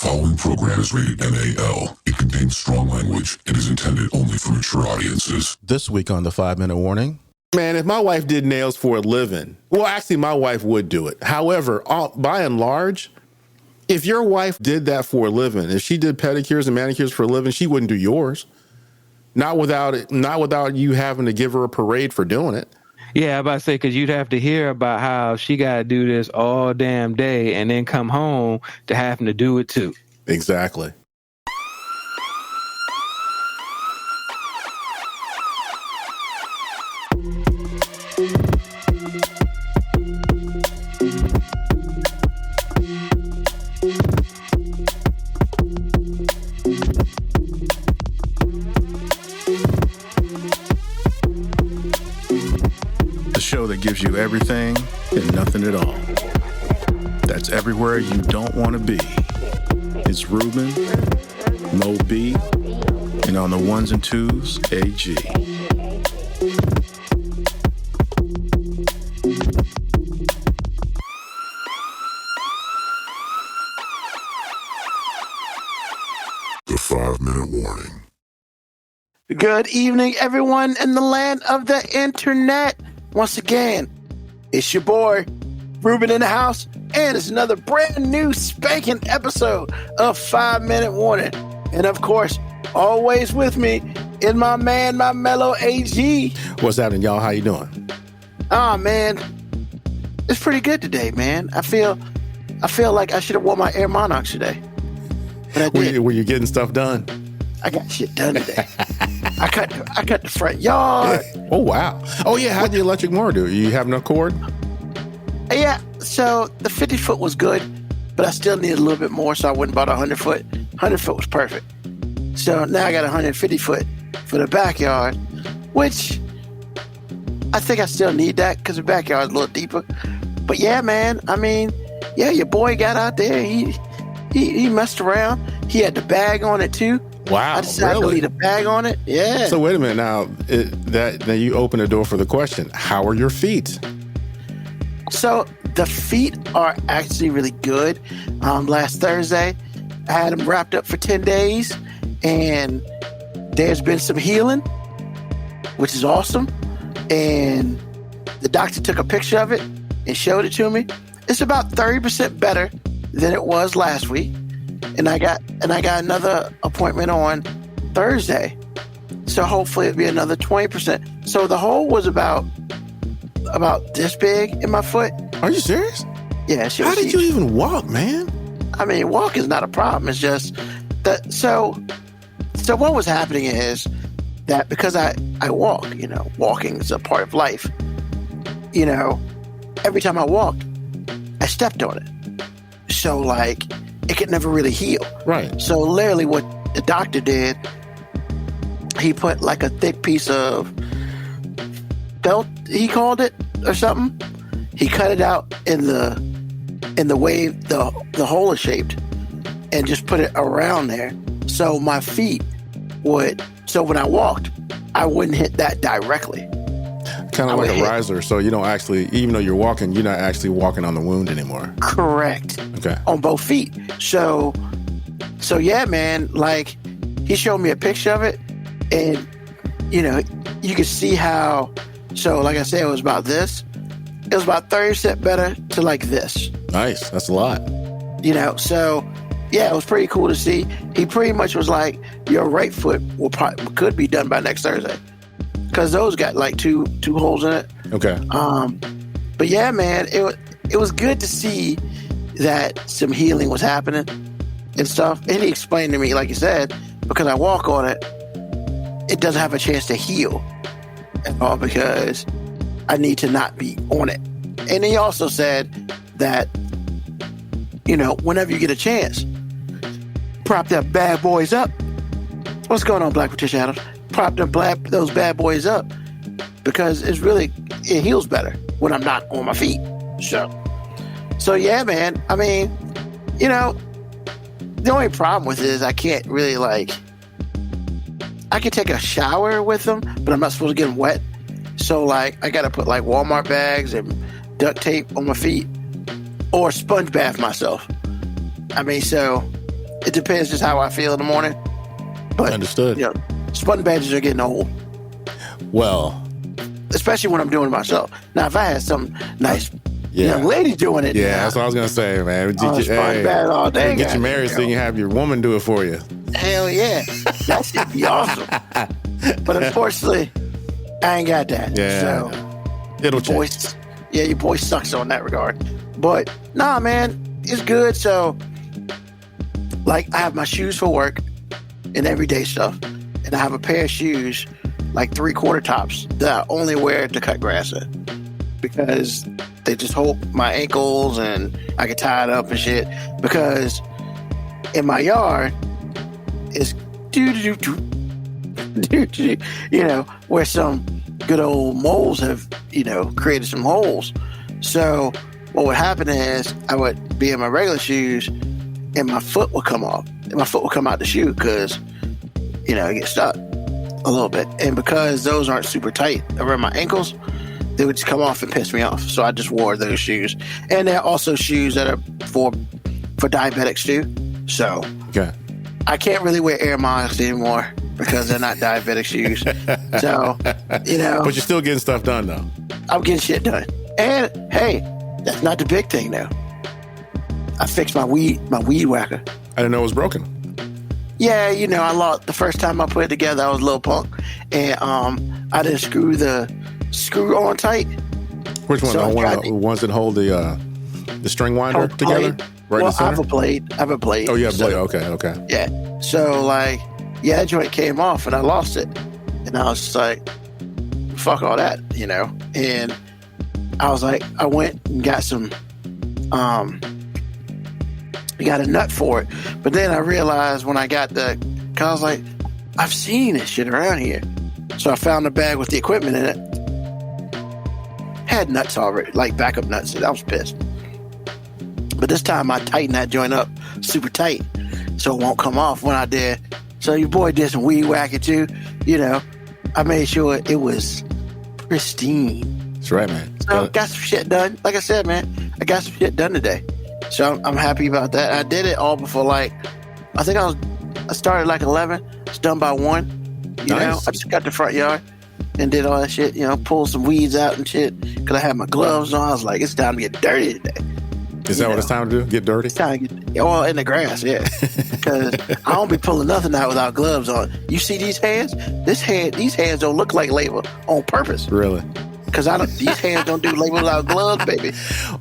following program is rated MAL. It contains strong language and is intended only for mature audiences. This week on the 5-Minute Warning. Man, if my wife did nails for a living, well, actually, my wife would do it. However, by and large, if your wife did that for a living, if she did pedicures and manicures for a living, she wouldn't do yours. Not without you having to give her a parade for doing it. Yeah, I'm about to say, because you'd have to hear about how she got to do this all damn day and then come home to having to do it too. Exactly. Show that gives you everything and nothing at all. That's everywhere you don't want to be. It's Ruben, Mo B, and on the ones and twos, AG. The 5-Minute Warning. Good evening, everyone in the land of the internet. Once again, it's your boy, Ruben in the house, and it's another brand new spanking episode of 5-Minute Warning. And of course, always with me is my man, my mellow AG. What's happening, y'all? How you doing? Oh, man, it's pretty good today, man. I feel like I should have worn my Air Monarchs today. But I did. Were you getting stuff done? I got shit done today. I cut the front yard. Oh, wow. Oh, yeah. How'd the electric mower do? You have no cord? Yeah, so the 50-foot was good, but I still needed a little bit more, so I went and bought a 100-foot. 100-foot was perfect. So now I got a 150-foot for the backyard, which I think I still need that because the backyard is a little deeper. But yeah, man, I mean, yeah, your boy got out there. He messed around. He had the bag on it, too. Wow, I decided to leave a bag on it. Yeah. So wait a minute now. Then you open the door for the question. How are your feet? So the feet are actually really good. Last Thursday, I had them wrapped up for 10 days, and there's been some healing, which is awesome. And the doctor took a picture of it and showed it to me. It's about 30% better than it was last week. And I got another appointment on Thursday. So hopefully it'll be another 20%. So the hole was about this big in my foot. Are you serious? Yeah. How did you even walk, man? I mean, walk is not a problem. It's just that. So what was happening is that because I walk, walking is a part of life. Every time I walked, I stepped on it. So like, it could never really heal. Right. So literally what the doctor did, he put like a thick piece of felt, he called it, or something. He cut it out in the way the hole is shaped and just put it around there. So my feet so when I walked, I wouldn't hit that directly. Kind of like a riser, so you don't actually, even though you're walking, you're not actually walking on the wound anymore. Correct. Okay. On both feet. So yeah, man, like he showed me a picture of it, and you could see how. So like I said, it was about this. It was about 30% better to like this. Nice. That's a lot. So yeah, it was pretty cool to see. He pretty much was like, your right foot could be done by next Thursday. Because those got like two holes in it. Okay. But yeah, man, it was good to see that some healing was happening and stuff. And he explained to me, like you said, because I walk on it, it doesn't have a chance to heal at all because I need to not be on it. And he also said that, whenever you get a chance, prop that bad boys up. What's going on, Black Patricia Adams? Prop those bad boys up because it heals better when I'm not on my feet. So yeah, man. I mean, the only problem with it is I can't really I can take a shower with them, but I'm not supposed to get them wet. So I got to put Walmart bags and duct tape on my feet or sponge bath myself. I mean, so it depends just how I feel in the morning. But Understood. you know, spun badges are getting old, Well, especially when I'm doing it myself. Now, if I had some nice young lady doing it, yeah, that's what I was gonna say, man. spun badge all day. Get you married so you can have your woman do it for you. Hell yeah, that should be awesome. But unfortunately, I ain't got that. Yeah, So it'll boy, change. yeah, your boy sucks on that regard. But nah, man, it's good. So, like, I have my shoes for work and everyday stuff, and I have a pair of shoes, like 3/4 tops, that I only wear to cut grass in because they just hold my ankles and I get tied up and shit. Because in my yard is where some good old moles have, created some holes. So what would happen is I would be in my regular shoes and my foot would come off. And my foot would come out the shoe because, it gets stuck a little bit. And because those aren't super tight around my ankles, they would just come off and piss me off. So I just wore those shoes. And they're also shoes that are for diabetics too. So Okay. I can't really wear Air Max anymore because they're not diabetic shoes. So, But you're still getting stuff done though. I'm getting shit done. And hey, that's not the big thing though. I fixed my weed whacker. I didn't know it was broken. Yeah, I lost the first time I put it together. I was a little punk, and I didn't screw the screw on tight. Which one? So I One of tried the ones that hold the string winder together, right in Well, the center. I have a blade. Oh, yeah, So, blade. Okay. Yeah. So that joint came off, and I lost it, and I was just like, "Fuck all that," And I was like, I went and got some, got a nut for it, but then I realized when I got cause I was like, I've seen this shit around here, so I found a bag with the equipment in it. Had nuts already, like backup nuts, and I was pissed. But this time I tightened that joint up super tight so it won't come off when I did. So your boy did some weed whacking too. I made sure it was pristine. That's right, man. So got some shit done. Like I said, man, I got some shit done today. So I'm happy about that. I did it all before I started like 11. It's done by 1. Nice. I just got the front yard and did all that shit, pulled some weeds out and shit. Cause I had my gloves on. I was like, it's time to get dirty today. Is that what it's time to do? Get dirty? It's time to get in the grass, yeah. Because I don't be pulling nothing out without gloves on. You see these hands? These hands don't look like labor on purpose. Really? Because these hands don't do labor without gloves, baby.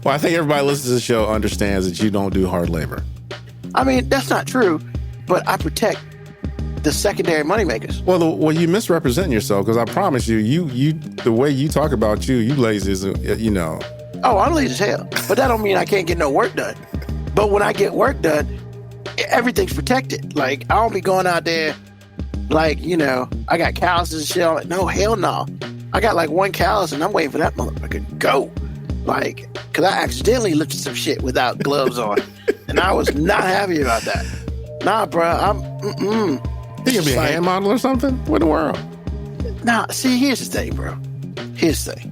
Well, I think everybody listening to the show understands that you don't do hard labor. I mean, that's not true, but I protect the secondary moneymakers. Well, you misrepresenting yourself because I promise you, the way you talk about you lazy is, Oh, I'm lazy as hell. But that don't mean I can't get no work done. But when I get work done, everything's protected. Like, I don't be going out there like, I got calluses and shit. I'm like, no, hell no. I got like one callus and I'm waiting for that motherfucker to go. Like, because I accidentally lifted some shit without gloves on. And I was not happy about that. Nah, bro, You can be a hand model or something? What in the world? Nah, see, here's the thing, bro. Here's the thing.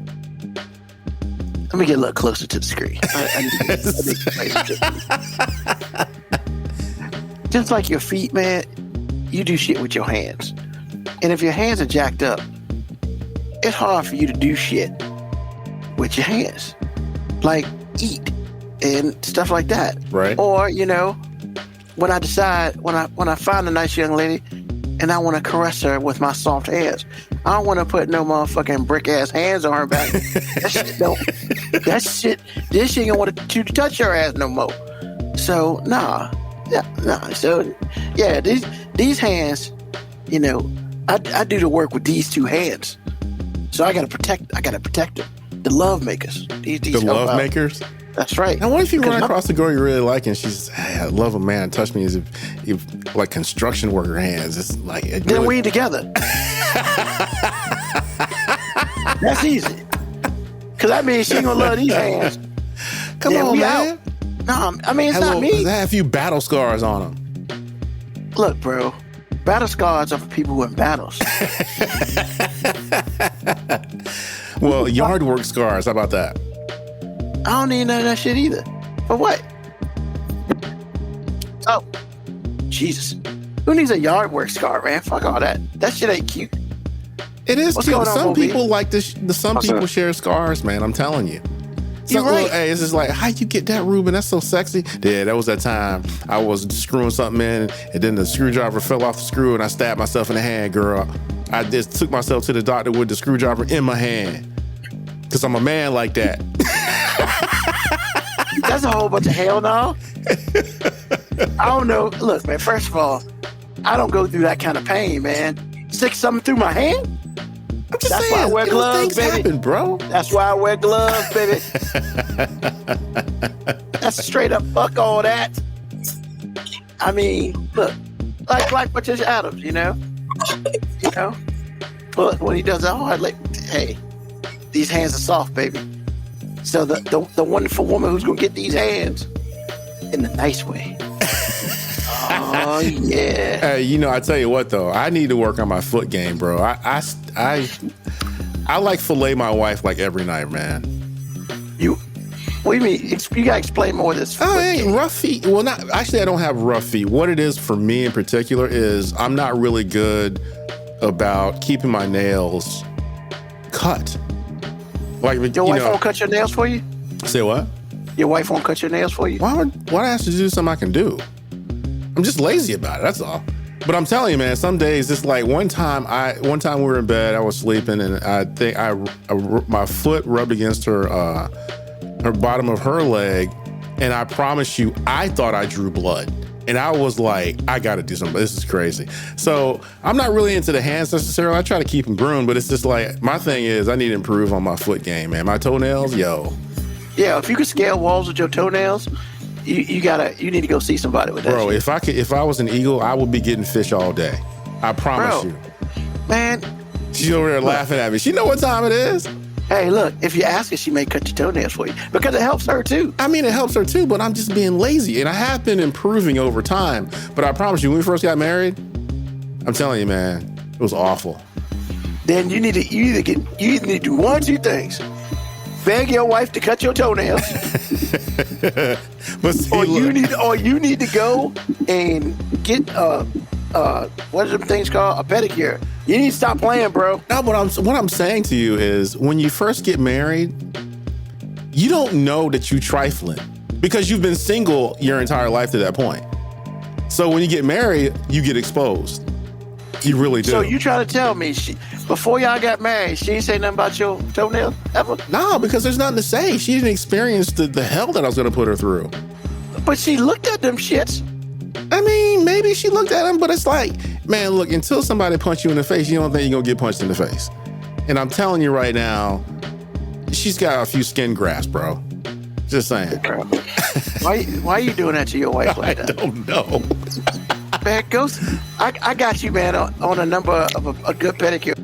Let me get a little closer to the screen. I need to just like your feet, man, you do shit with your hands. And if your hands are jacked up, it's hard for you to do shit with your hands. Like eat and stuff like that. Right. Or, when I decide, when I find a nice young lady and I want to caress her with my soft hands, I don't want to put no motherfucking brick ass hands on her back. This shit ain't want to touch her ass no more. So nah. So yeah, these hands, I do the work with these two hands. So I gotta protect them. The love makers. These The love makers? That's right. Now, what if you run across a girl you really like and she's, hey, I love a man touch me as if like construction worker hands. It's like Then we together. That's easy. Cause I mean, she gonna love these hands. Come on, man. No, I mean, it's not me. They have a few battle scars on them. Look, bro. Battle scars are for people who in battles. Well, yard work scars. How about that? I don't need none of that shit either. For what? So, Jesus. Who needs a yard work scar, man? Fuck all that. That shit ain't cute. It is What's cute. going on, Some Moby? people like this. Some What's people up? share scars, man. I'm telling you. You're right. Hey, it's just like, how you get that, Ruben? That's so sexy. Yeah, that was that time I was screwing something in, and then the screwdriver fell off the screw, and I stabbed myself in the hand, girl. I just took myself to the doctor with the screwdriver in my hand, because I'm a man like that. That's a whole bunch of hell no. I don't know. Look, man, first of all, I don't go through that kind of pain, man. Stick something through my hand? I'm just That's why I saying, wear gloves, things baby. happen, bro. That's why I wear gloves, baby. That's straight up fuck all that. I mean, look, like Patricia Adams, you know? But when he does that hard, like, hey, these hands are soft, baby. So the wonderful woman who's gonna get these hands in the nice way. Oh yeah. Hey, I tell you what though, I need to work on my foot game, bro. I like fillet my wife like every night, man. What do you mean? You gotta explain more of this. Oh, hey, rough feet. Well, not actually. I don't have rough feet. What it is for me in particular is I'm not really good about keeping my nails cut. Like Your wife won't cut your nails for you? Say what? Your wife won't cut your nails for you? Why do I have to do something I can do? I'm just lazy about it. That's all. But I'm telling you, man, some days it's like one time we were in bed, I was sleeping, and I think my foot rubbed against her bottom of her leg, and I promise you, I thought I drew blood. And I was like, I got to do something. This is crazy. So I'm not really into the hands necessarily. I try to keep them groomed, but it's just like, my thing is I need to improve on my foot game, man. My toenails, yo. Yeah, if you could scale walls with your toenails, you need to go see somebody with that. Bro, shit. if I was an eagle, I would be getting fish all day. I promise Bro. you. Man, She's over there laughing at me. She know what time it is. hey, look, if you ask her, she may cut your toenails for you because it helps her too. I mean, it helps her too, but I'm just being lazy. And I have been improving over time. But I promise you, when we first got married, I'm telling you, man, it was awful. Then you need to do one or two things. Beg your wife to cut your toenails, But see, or you look, need to go and get what are them things called? A pedicure. You need to stop playing, bro. no, what I'm saying to you is when you first get married, you don't know that you trifling because you've been single your entire life to that point. So when you get married, you get exposed. You really do. So you trying to tell me before y'all got married, she ain't say nothing about your toenails ever? No, because there's nothing to say. She didn't experience the hell that I was going to put her through. But she looked at them shits. I mean, maybe she looked at him, but it's like, man, look, until somebody punch you in the face, you don't think you're going to get punched in the face. And I'm telling you right now, she's got a few skin grafts, bro. Just saying. Why are you doing that to your wife I like that? don't know. Man, Ghost, I got you, man, on a number of a good pedicure.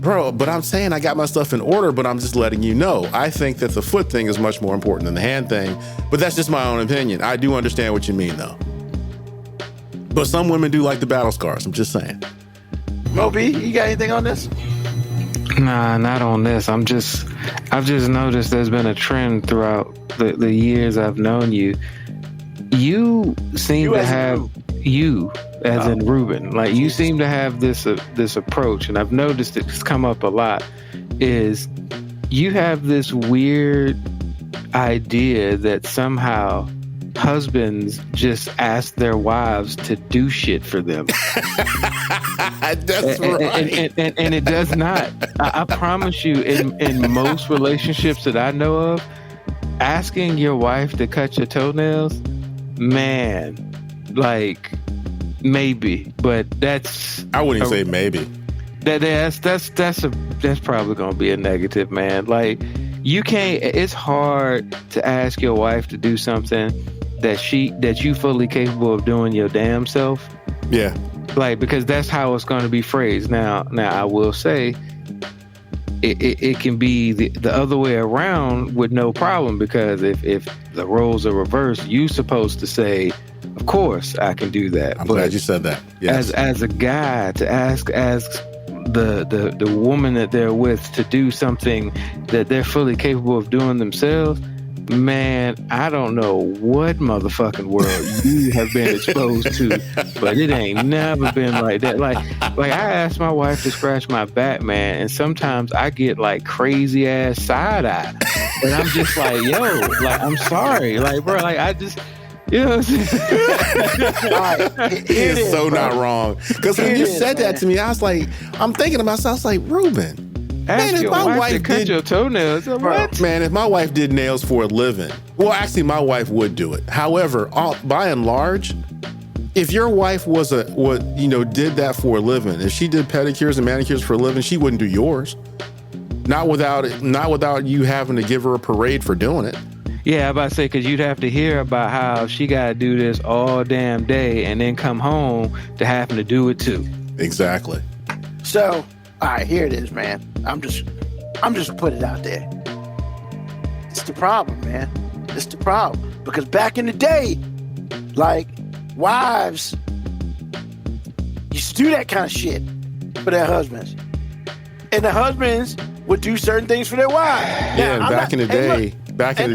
Bro, but I'm saying I got my stuff in order, but I'm just letting you know. I think that the foot thing is much more important than the hand thing, but that's just my own opinion. I do understand what you mean, though. But some women do like the battle scars. I'm just saying. Moby, you got anything on this? Nah, not on this. I've just noticed there's been a trend throughout the years I've known you. You seem You to as in have who? you as in Ruben. Like you seem to have this approach, and I've noticed it's come up a lot. Is you have this weird idea that somehow husbands just ask their wives to do shit for them. That's right. And it does not. I promise you, in most relationships that I know of, asking your wife to cut your toenails, man, like maybe, but that's I wouldn't say maybe. that's probably gonna be a negative, man. Like you can't. It's hard to ask your wife to do something that you fully capable of doing your damn self. Yeah. Like, because that's how it's going to be phrased. Now I will say it can be the other way around with no problem, because if the roles are reversed, you're supposed to say, of course I can do that. I'm glad you said that. Yes. As a guy, to ask the woman that they're with to do something that they're fully capable of doing themselves, Man, I don't know what motherfucking world you have been exposed to, but it ain't never been like that. Like I asked my wife to scratch my back, man, and sometimes I get like crazy ass side eye, and I'm just like, yo, like I'm sorry, like bro, like I just. You know what I'm saying? Right. He is so not wrong. Because when you said that to me, I was like, I'm thinking to myself, I was like, Ruben, Ask if your my wife to cut did- your toenails. What? man, if my wife did nails for a living, well, actually, my wife would do it. However, by and large, if your wife did that for a living, if she did pedicures and manicures for a living, she wouldn't do yours. Not without you having to give her a parade for doing it. Yeah, I about to say, because you'd have to hear about how she got to do this all damn day and then come home to having to do it too. Exactly. So, all right, here it is, man. I'm just put it out there. It's the problem, man. It's the problem. Because back in the day, like, wives used to do that kind of shit for their husbands. And the husbands would do certain things for their wives. Yeah, and back in the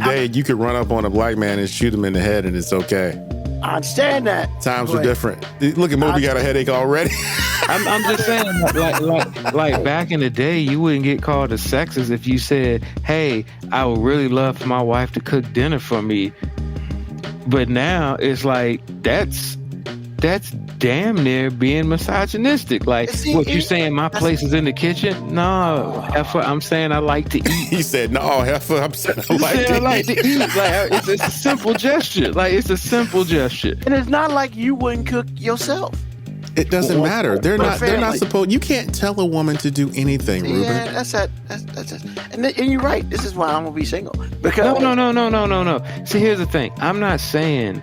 day, you could run up on a black man and shoot him in the head and it's okay. I understand that. Times were different. Look at Moby got a headache already. I'm just saying, like back in the day, you wouldn't get called a sexist if you said, "Hey, I would really love for my wife to cook dinner for me." But now it's like that's damn near being misogynistic. Like, See, what you saying? My place is in the kitchen? No, heifer, I'm saying I like to eat. He said, "No, heifer, I'm saying I like to eat." Like, it's a simple gesture. Like, it's a simple gesture. And it's not like you wouldn't cook yourself. It doesn't matter. They're not family. supposed. You can't tell a woman to do anything, Ruben. Yeah, that's and you're right. This is why I'm gonna be single. Because No. See, here's the thing. I'm not saying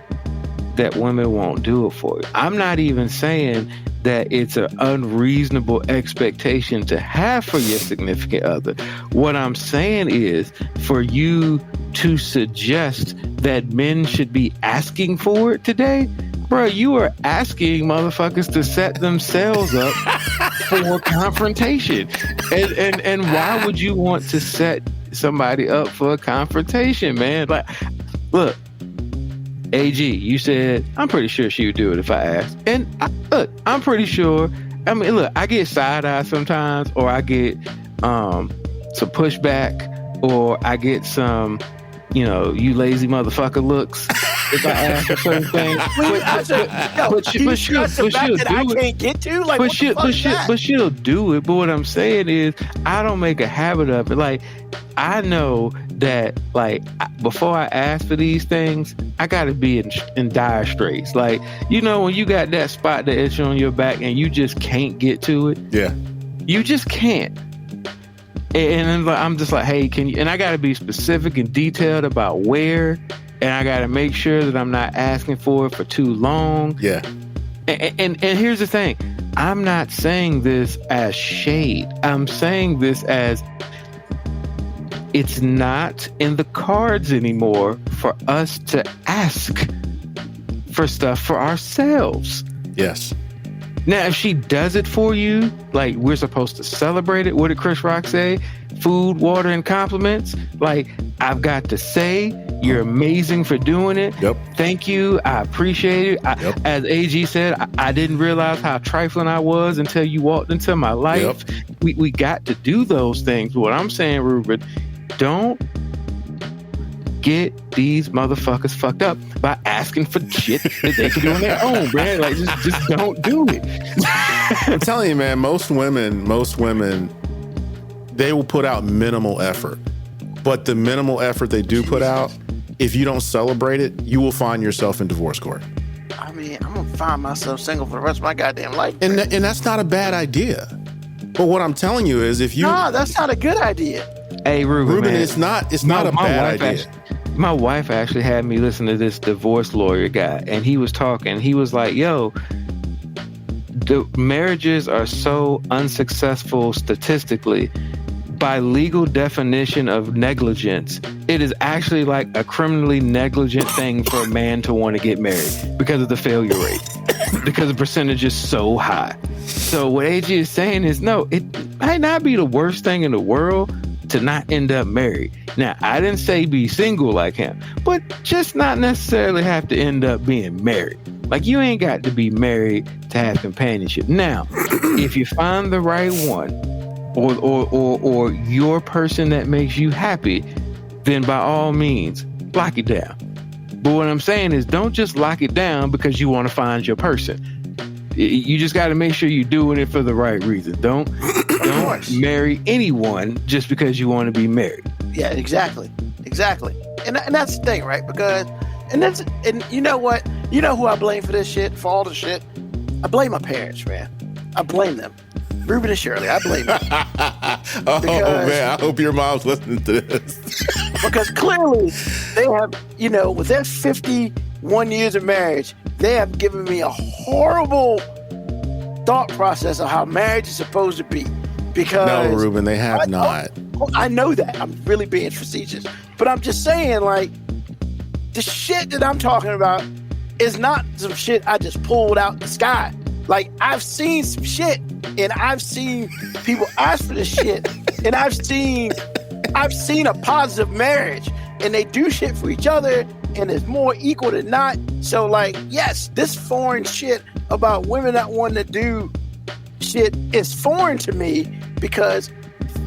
that women won't do it for you. I'm not even saying that it's an unreasonable expectation to have for your significant other. What I'm saying is for you to suggest that men should be asking for it today, bro, you are asking motherfuckers to set themselves up for confrontation. And why would you want to set somebody up for a confrontation, man? Like, look, AG, you said, I'm pretty sure she would do it if I asked. And I'm pretty sure. I mean, look, I get side-eye sometimes, or I get some pushback, or I get some, you lazy motherfucker looks if I ask for certain things. But she'll do it. But what I'm saying is, I don't make a habit of it. Like, I know that, like, before I ask for these things, I got to be in dire straits. Like, when you got that spot that itch on your back and you just can't get to it. Yeah. You just can't. And I'm just like, hey, can you? And I got to be specific and detailed about where, and I got to make sure that I'm not asking for it for too long. Yeah. And here's the thing. I'm not saying this as shade. I'm saying this as it's not in the cards anymore for us to ask for stuff for ourselves. Yes. Now, if she does it for you, like, we're supposed to celebrate it. What did Chris Rock say? Food, water, and compliments. Like, I've got to say, you're amazing for doing it. Yep. Thank you. I appreciate it. Yep. As AG said, I didn't realize how trifling I was until you walked into my life. Yep. We got to do those things. What I'm saying, Ruben, don't get these motherfuckers fucked up by asking for shit that they can do on their own, man. Like, just don't do it. I'm telling you, man, most women, they will put out minimal effort. But the minimal effort they do put out, if you don't celebrate it, you will find yourself in divorce court. I mean, I'm going to find myself single for the rest of my goddamn life. And that's not a bad idea. But what I'm telling you is if you... No, that's not a good idea. Hey, Ruben, man, it's not a bad idea. My wife actually had me listen to this divorce lawyer guy, and he was talking. He was like, yo, the marriages are so unsuccessful statistically. By legal definition of negligence, it is actually like a criminally negligent thing for a man to want to get married because of the failure rate, because the percentage is so high. So what AG is saying is, no, it might not be the worst thing in the world to not end up married. Now, I didn't say be single like him, but just not necessarily have to end up being married. Like, you ain't got to be married to have companionship. Now, if you find the right one, or your person that makes you happy, then by all means, lock it down. But what I'm saying is, don't just lock it down because you want to find your person. You just got to make sure you're doing it for the right reason. Don't marry anyone just because you want to be married. Yeah, exactly. And that's the thing, right? Because and you know what? You know who I blame for this shit, for all the shit? I blame my parents, man. I blame them. Ruben and Shirley, I blame them. Oh man, I hope your mom's listening to this. Because clearly they have, with their 51 years of marriage, they have given me a horrible thought process of how marriage is supposed to be. Because no, Ruben, they have not. I know that. I'm really being facetious. But I'm just saying, like, the shit that I'm talking about is not some shit I just pulled out the sky. Like, I've seen some shit, and I've seen people ask for this shit, and I've seen a positive marriage, and they do shit for each other, and it's more equal than not. So, like, yes, this foreign shit about women not wanting to do shit is foreign to me because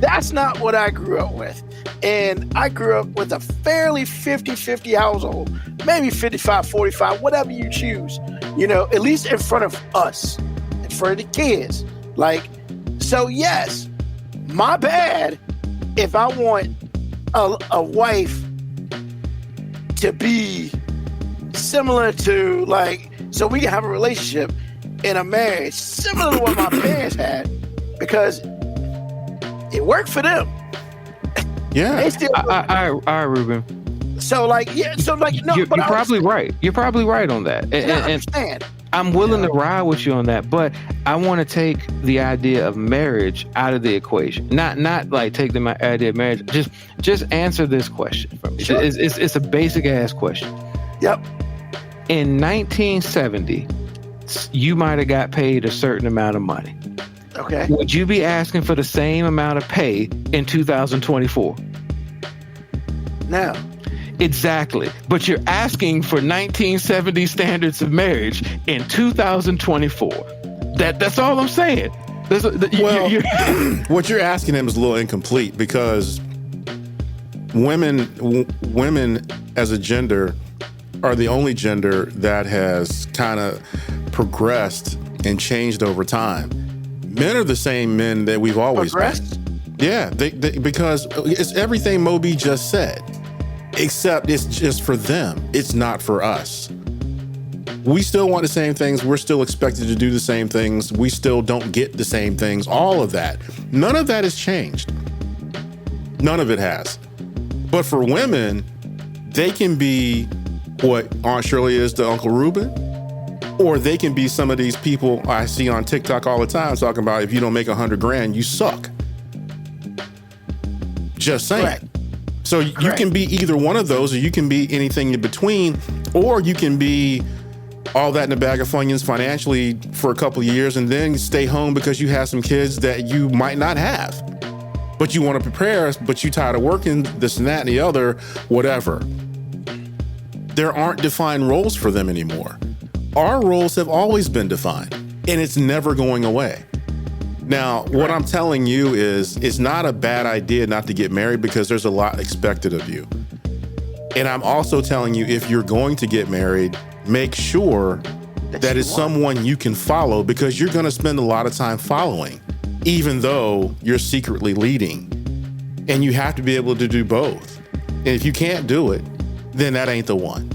that's not what I grew up with. And I grew up with a fairly 50-50 household, maybe 55-45, whatever you choose, at least in front of us, in front of the kids. Like, so yes, my bad if I want a wife to be similar to, like, so we can have a relationship in a marriage similar to what my parents had, because it worked for them. Yeah. They still All right, Ruben. So, like, yeah, so, like, no, You're but probably right. You're probably right on that. I And understand. I'm willing to ride with you on that, but I want to take the idea of marriage out of the equation. Not like take the idea of marriage. Just answer this question for me. Sure. It's a basic ass question. Yep. In 1970, you might have got paid a certain amount of money. Okay. Would you be asking for the same amount of pay in 2024? Now, Exactly. But you're asking for 1970 standards of marriage in 2024. That's all I'm saying. What you're asking him is a little incomplete, because women as a gender are the only gender that has kind of progressed and changed over time. Men are the same men that we've always progressed? been. Yeah, because it's everything Moby just said, except it's just for them. It's not for us. We still want the same things. We're still expected to do the same things. We still don't get the same things. All of that. None of that has changed. None of it has. But for women, they can be what Aunt Shirley is to Uncle Ruben, or they can be some of these people I see on TikTok all the time talking about, if you don't make $100,000, you suck. Just saying. Correct. So you Correct. can be either one of those, or you can be anything in between, or you can be all that in a bag of Funyuns financially for a couple of years and then stay home because you have some kids that you might not have. But you want to prepare, but you tired of working, this and that and the other, whatever. There aren't defined roles for them anymore. Our roles have always been defined, and it's never going away. Now, what I'm telling you is, it's not a bad idea not to get married, because there's a lot expected of you. And I'm also telling you, if you're going to get married, make sure that it's someone you can follow, because you're going to spend a lot of time following, even though you're secretly leading. And you have to be able to do both. And if you can't do it, then that ain't the one.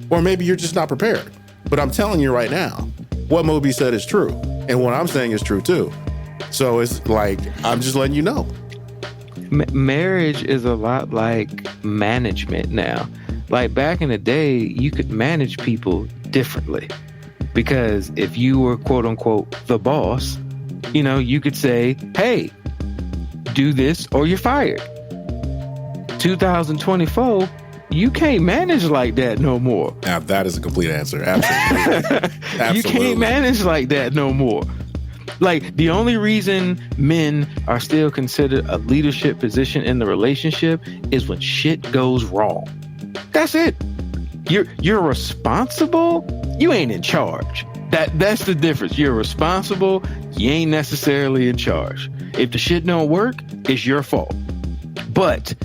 Or maybe you're just not prepared. But I'm telling you right now, what Moby said is true. And what I'm saying is true too. So it's like, I'm just letting you know. Marriage is a lot like management now. Like back in the day, you could manage people differently, because if you were quote unquote the boss, you could say, hey, do this or you're fired. 2024, you can't manage like that no more. Now that is a complete answer. Absolutely. You can't manage like that no more. Like, the only reason men are still considered a leadership position in the relationship is when shit goes wrong. That's it. You're responsible. You ain't in charge. That's the difference. You're responsible. You ain't necessarily in charge. If the shit don't work, it's your fault. But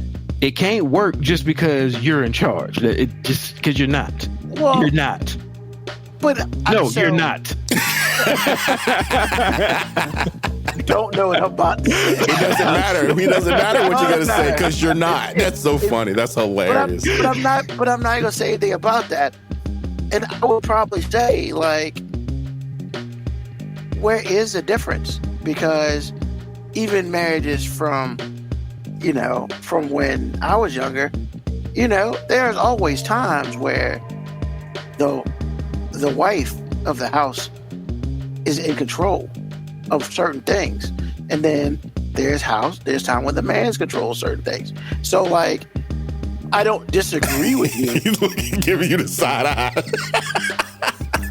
it can't work just because you're in charge. It just because you're not. Well, you're not. But You're not. Don't know about this. It doesn't matter. It doesn't matter what you're gonna say because you're not. That's so funny. That's hilarious. But I'm not gonna say anything about that. And I would probably say, like, where is the difference? Because even marriages from when I was younger, there's always times where the wife of the house is in control of certain things. And then there's time when the man's controls certain things. So, like, I don't disagree with you. He's giving you the side eye.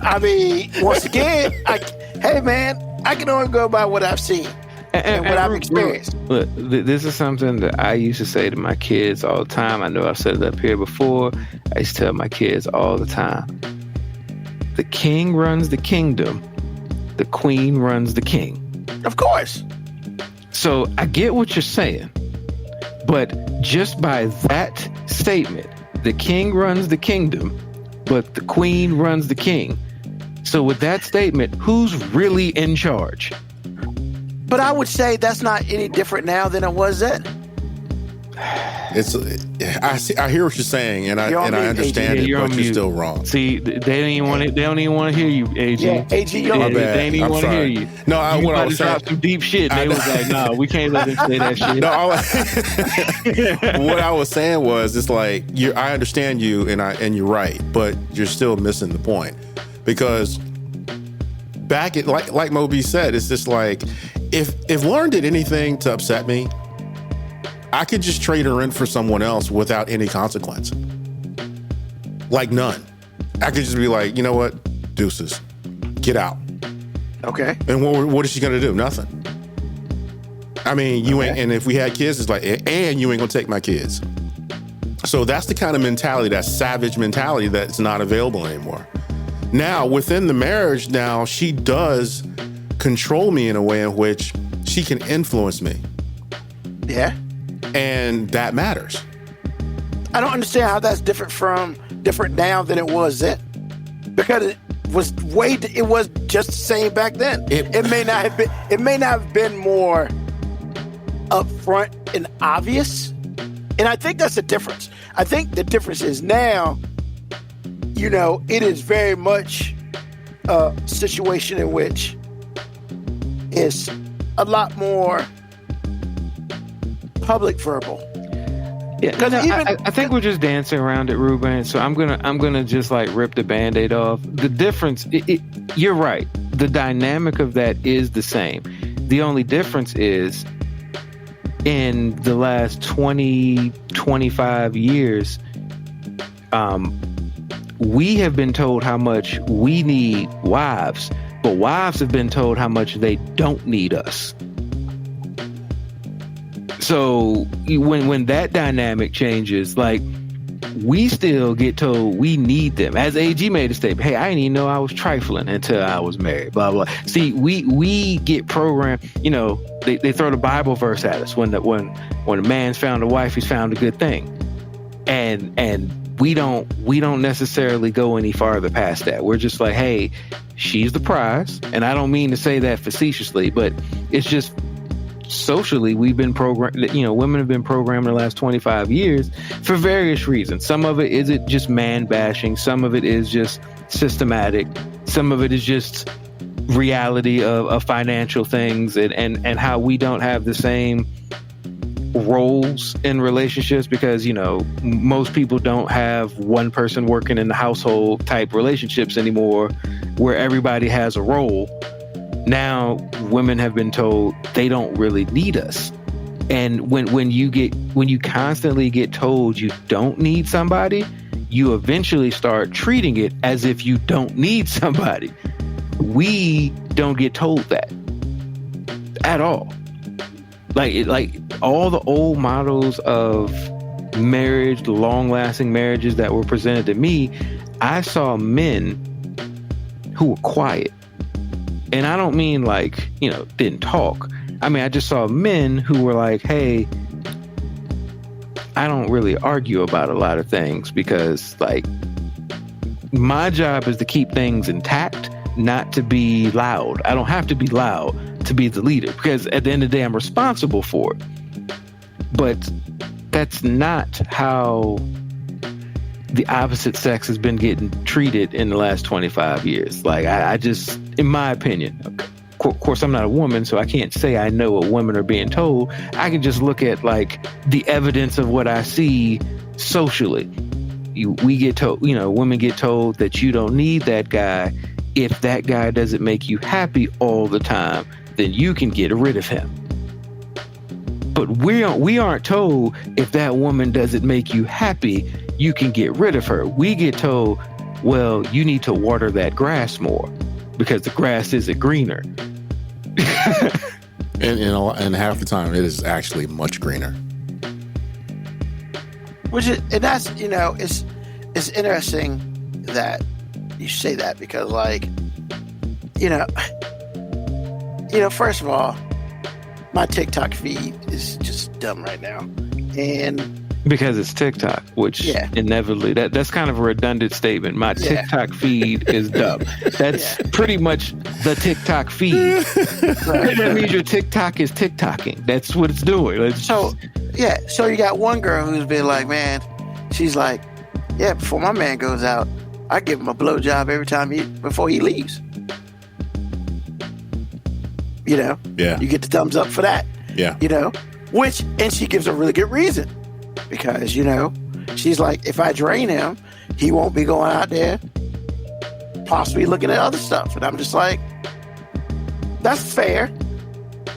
I mean, once again, hey man, I can only go by what I've seen and what I've experienced. Look, this is something that I used to say to my kids all the time. I know I've said it up here before. I used to tell my kids all the time. The king runs the kingdom. The queen runs the king. Of course. So I get what you're saying. But just by that statement, the king runs the kingdom, but the queen runs the king. So with that statement, who's really in charge? But I would say that's not any different now than it was then. I hear what you're saying, and I understand it, but you're still wrong. See, they don't even want to hear you, AG. Yeah, AG, you're My bad. They didn't even want to hear you. No, what I was saying, drop some deep shit. They was like, "No, we can't let him say that shit." No, what I was saying was, it's like I understand you, and you're right, but you're still missing the point, because back at like Moby said, it's just like if Lauren did anything to upset me, I could just trade her in for someone else without any consequence. Like none. I could just be like, you know what? Deuces. Get out. Okay. And what is she going to do? Nothing. I mean, you ain't, and if we had kids, it's like, and you ain't going to take my kids. So that's the kind of mentality, that savage mentality that's not available anymore. Now, within the marriage, now she does control me in a way in which she can influence me. Yeah. And that matters. I don't understand how that's different now than it was then, because it was just the same back then. It may not have been more upfront and obvious, and I think that's the difference. I think the difference is now, it is very much a situation in which it's a lot more public verbal. Yeah, I think we're just dancing around it, Ruben. So I'm gonna just like rip the Band-Aid off. The difference, you're right. The dynamic of that is the same. The only difference is in the last 20, 25 years, we have been told how much we need wives, but wives have been told how much they don't need us. So when that dynamic changes, like, we still get told we need them. As AG made a statement, hey, I didn't even know I was trifling until I was married, blah, blah. See, we get programmed, they throw the Bible verse at us. When a man's found a wife, he's found a good thing. And we don't necessarily go any farther past that. We're just like, hey, she's the prize. And I don't mean to say that facetiously, but it's just, socially, we've been programmed, women have been programmed in the last 25 years for various reasons. Some of it is just man bashing. Some of it is just systematic. Some of it is just reality of financial things and how we don't have the same roles in relationships, because, most people don't have one person working in the household type relationships anymore where everybody has a role. Now women have been told they don't really need us. And when you constantly get told you don't need somebody, you eventually start treating it as if you don't need somebody. We don't get told that. at all. Like all the old models of marriage, long-lasting marriages that were presented to me, I saw men who were quiet. And I don't mean like, didn't talk. I mean, I just saw men who were like, hey, I don't really argue about a lot of things because, like, my job is to keep things intact, not to be loud. I don't have to be loud to be the leader because at the end of the day, I'm responsible for it. But that's not how the opposite sex has been getting treated in the last 25 years. Like, I just, in my opinion, of course, I'm not a woman, so I can't say I know what women are being told. I can just look at, like, the evidence of what I see socially. We get told, women get told that you don't need that guy. If that guy doesn't make you happy all the time, then you can get rid of him. But we aren't told if that woman doesn't make you happy, you can get rid of her. We get told, well, you need to water that grass more because the grass isn't greener. and half the time it is actually much greener. That's it's interesting that you say that because, like, first of all, my TikTok feed is just dumb right now, and because it's TikTok, which inevitably that's kind of a redundant statement. My TikTok feed is dumb. That's pretty much the TikTok feed. That means your TikTok is TikToking. That's what it's doing. So you got one girl who's been like, man, she's like, yeah, before my man goes out, I give him a blowjob every time before he leaves. Yeah. You get the thumbs up for that. Yeah. And she gives a really good reason. Because, she's like, if I drain him, he won't be going out there possibly looking at other stuff. And I'm just like, that's fair.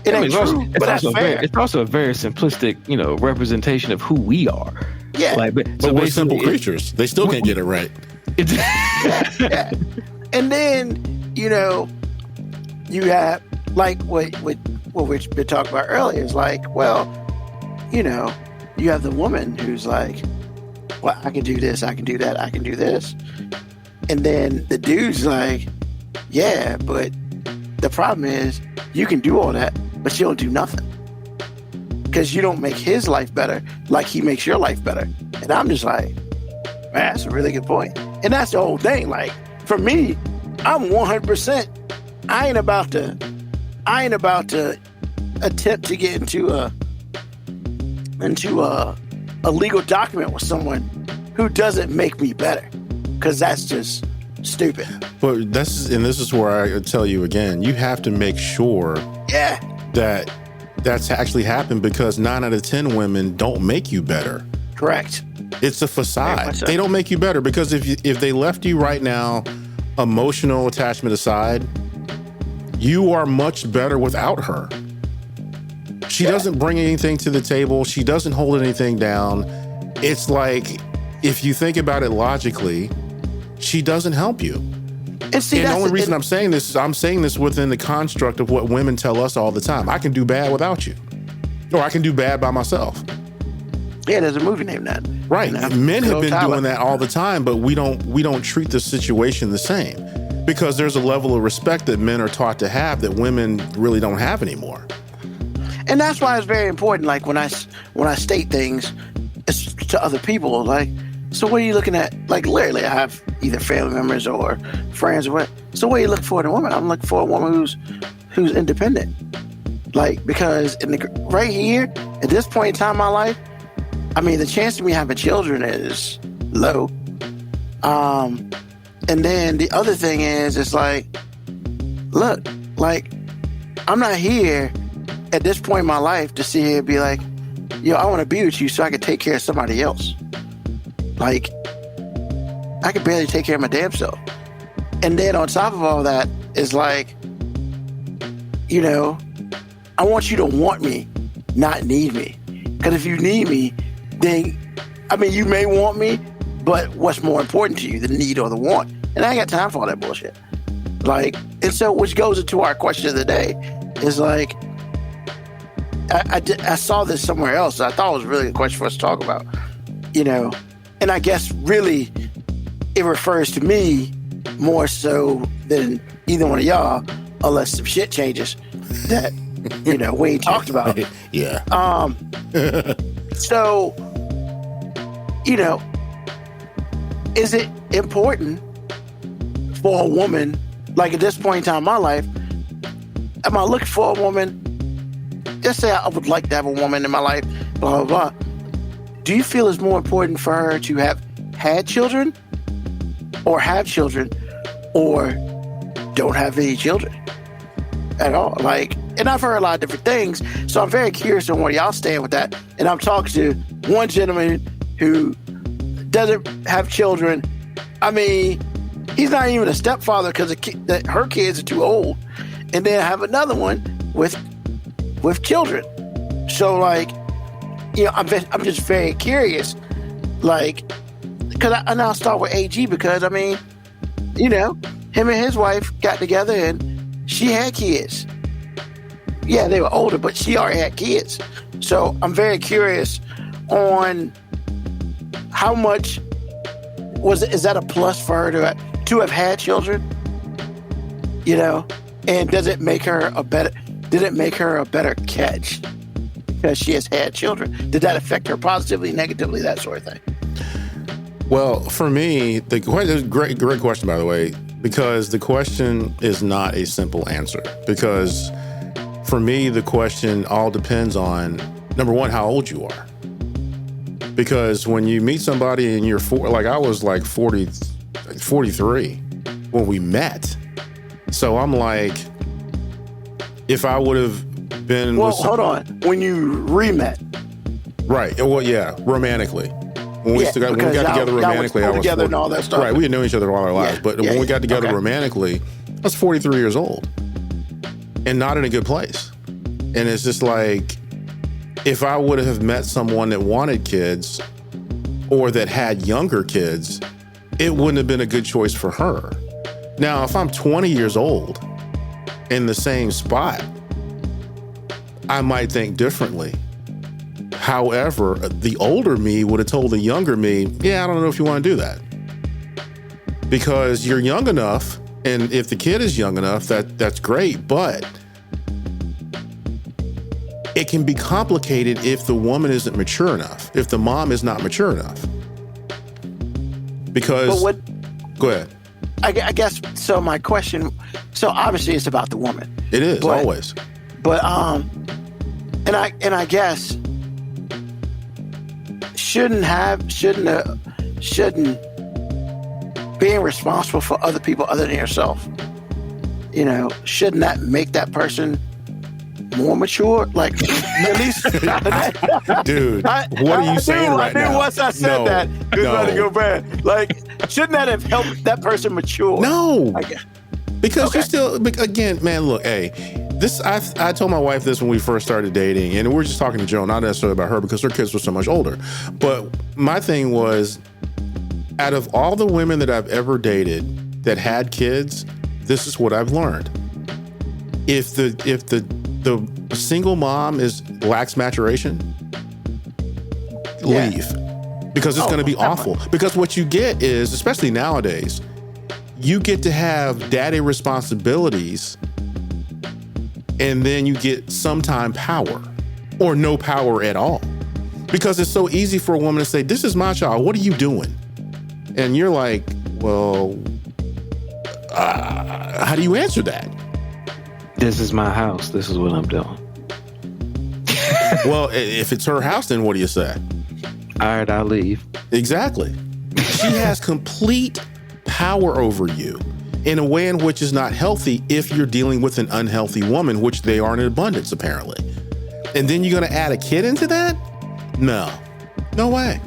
It ain't true, but that's fair. It's also a very simplistic, representation of who we are. Yeah. But we're simple creatures. They still can't get it right. Yeah. And then, you have, like, what we've been talking about earlier is like, well, you have the woman who's like, well, I can do this, I can do that, I can do this. And then the dude's like, yeah, but the problem is you can do all that, but you don't do nothing. Because you don't make his life better like he makes your life better. And I'm just like, man, that's a really good point. And that's the whole thing. Like, for me, I'm 100%. I ain't about to attempt to get into a legal document with someone who doesn't make me better, because that's just stupid. But this is where I tell you again, you have to make sure that that's actually happened, because 9 out of 10 women don't make you better. Correct. It's a facade. They don't make you better, because if they left you right now, emotional attachment aside, you are much better without her. She doesn't bring anything to the table. She doesn't hold anything down. It's like, if you think about it logically, she doesn't help you. And the only reason I'm saying this is I'm saying this within the construct of what women tell us all the time. I can do bad without you. Or I can do bad by myself. Yeah, there's a movie named that. Right. Men have been doing that all the time, but we don't treat the situation the same, because there's a level of respect that men are taught to have that women really don't have anymore. And that's why it's very important, like, when I state things to other people, like, so what are you looking at? Like, literally, I have either family members or friends or what. So what are you looking for in a woman? I'm looking for a woman who's independent. Like, because right here, at this point in time in my life, I mean, the chance of me having children is low. And then the other thing is, it's like, look, like, I'm not here at this point in my life to sit here and be like, I want to be with you so I can take care of somebody else. Like, I can barely take care of my damn self. And then on top of all that is like, I want you to want me, not need me. Because if you need me, then, I mean, you may want me, but what's more important to you, the need or the want? And I ain't got time for all that bullshit. Like, and so, which goes into our question of the day, is like, I saw this somewhere else. I thought it was really a question for us to talk about, and I guess really it refers to me more so than either one of y'all, unless some shit changes that, we ain't talked about. Yeah. So, is it important for a woman, like at this point in time in my life, am I looking for a woman? Just say I would like to have a woman in my life, blah, blah, blah. Do you feel it's more important for her to have had children or have children or don't have any children at all? And I've heard a lot of different things, so I'm very curious on where y'all stand with that. And I'm talking to one gentleman who doesn't have children. I mean, he's not even a stepfather because her kids are too old. And then I have another one with children. So, I'm just very curious, because and I'll start with AG because, him and his wife got together and she had kids. Yeah, they were older, but she already had kids. So I'm very curious on how much is that a plus for her to have had children? And did it make her a better catch because she has had children? Did that affect her positively, negatively, that sort of thing? Well, for me, the question, great question, by the way, because the question is not a simple answer. Because for me, the question all depends on, number one, how old you are. Because when you meet somebody and you're I was 43 when we met. So I'm like, if I would have been... Well, hold on. When you re-met. Right. Well, yeah, romantically. When we got together romantically, I was together and all that stuff. Right, we had known each other all our lives, but when we got together romantically, I was 43 years old and not in a good place. And it's just like, if I would have met someone that wanted kids or that had younger kids, it wouldn't have been a good choice for her. Now, if I'm 20 years old in the same spot, I might think differently. However, the older me would have told the younger me, yeah, I don't know if you want to do that. Because you're young enough, and if the kid is young enough, that's great, but it can be complicated if the woman isn't mature enough, if the mom is not mature enough. Because... Go ahead. I guess, so my question, so obviously it's about the woman. It is, always. But, and I guess... Shouldn't being responsible for other people other than yourself, shouldn't that make that person more mature? At least, dude, what are you saying right now? I knew once I said that, it was about to go bad. Shouldn't that have helped that person mature? No, because you're still. Again, man, look, hey. I told my wife this when we first started dating, and we're just talking to Joan, not necessarily about her because her kids were so much older. But my thing was, out of all the women that I've ever dated that had kids, this is what I've learned. If the single mom lacks maturation, leave. Because it's going to be awful. Because what you get is, especially nowadays, you get to have daddy responsibilities, and then you get sometime power or no power at all. Because it's so easy for a woman to say, this is my child, what are you doing? And you're like, well, how do you answer that? This is my house, this is what I'm doing. Well, if it's her house, then what do you say? All right, I'll leave. Exactly. She has complete power over you in a way in which is not healthy if you're dealing with an unhealthy woman, which they are in abundance, apparently. And then you're going to add a kid into that? No way.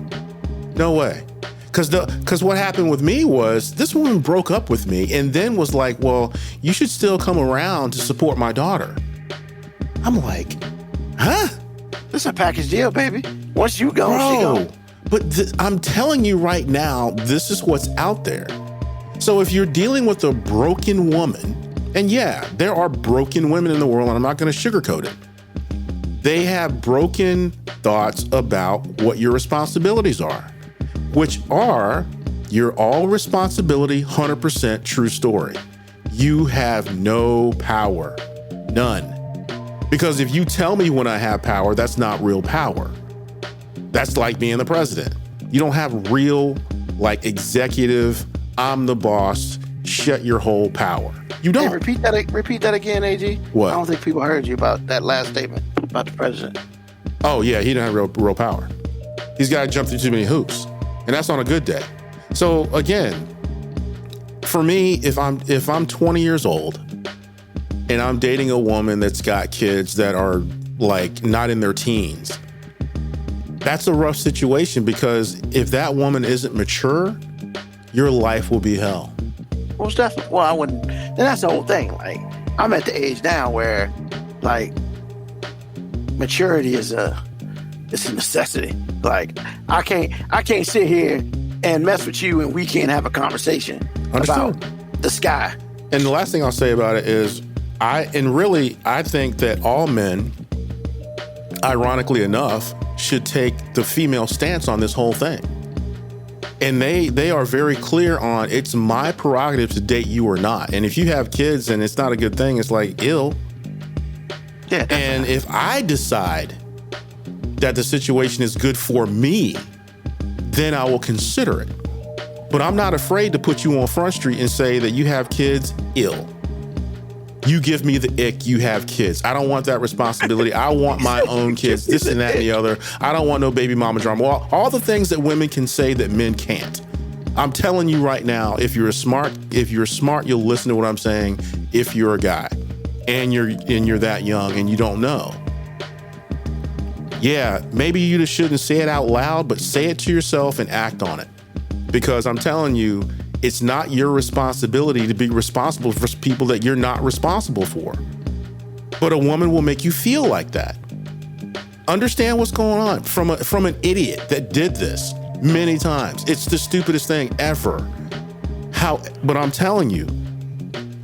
Because what happened with me was this woman broke up with me and then was like, well, you should still come around to support my daughter. I'm like, huh? This is a package deal, baby. Once you go, she go. But I'm telling you right now, this is what's out there. So if you're dealing with a broken woman, and yeah, there are broken women in the world, and I'm not going to sugarcoat it. They have broken thoughts about what your responsibilities are, which are your all responsibility, 100% true story. You have no power, none. Because if you tell me when I have power, that's not real power. That's like being the president. You don't have real, like, executive, I'm the boss, shut your whole power. You don't. Hey, repeat that again, AG. What? I don't think people heard you about that last statement about the president. Oh yeah, he didn't have real power. He's got to jump through too many hoops, and that's on a good day. So again, for me, if I'm 20 years old and I'm dating a woman that's got kids that are like not in their teens, that's a rough situation, because if that woman isn't mature, your life will be hell. Well, definitely. Well, I wouldn't. And that's the whole thing. Like, I'm at the age now where, like, maturity is a necessity. Like, I can't sit here and mess with you and we can't have a conversation about the sky. And the last thing I'll say about it is, I think that all men, ironically enough, should take the female stance on this whole thing. And they are very clear on, it's my prerogative to date you or not. And if you have kids and it's not a good thing, it's like ill. Yeah. Definitely. And if I decide that the situation is good for me, then I will consider it. But I'm not afraid to put you on Front Street and say that you have kids, ill. You give me the ick, you have kids. I don't want that responsibility. I want my own kids, this and that and the other. I don't want no baby mama drama. Well, all the things that women can say that men can't. I'm telling you right now, if you're smart, you'll listen to what I'm saying. If you're a guy and you're that young and you don't know. Yeah, maybe you just shouldn't say it out loud, but say it to yourself and act on it. Because I'm telling you, it's not your responsibility to be responsible for people that you're not responsible for. But a woman will make you feel like that. Understand what's going on from an idiot that did this many times. It's the stupidest thing ever. But I'm telling you,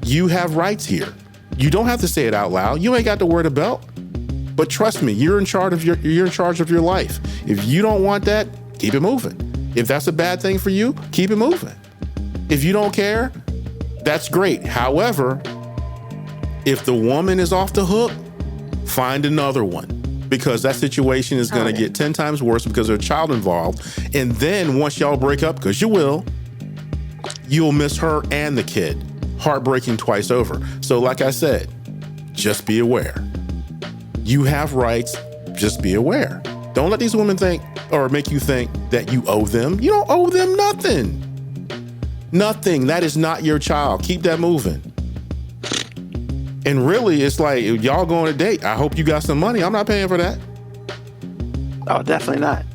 you have rights here. You don't have to say it out loud. You ain't got to wear the belt. But trust me, you're in charge of your life. If you don't want that, keep it moving. If that's a bad thing for you, keep it moving. If you don't care, that's great. However, if the woman is off the hook, find another one, because that situation is going to get 10 times worse because there's a child involved. And then once y'all break up, because you will, you'll miss her and the kid. Heartbreaking twice over. So like I said, just be aware. You have rights. Just be aware. Don't let these women think or make you think that you owe them. You don't owe them nothing. Nothing. That is not your child. Keep that moving. And really, it's like, y'all going to date. I hope you got some money. I'm not paying for that. Oh, definitely not.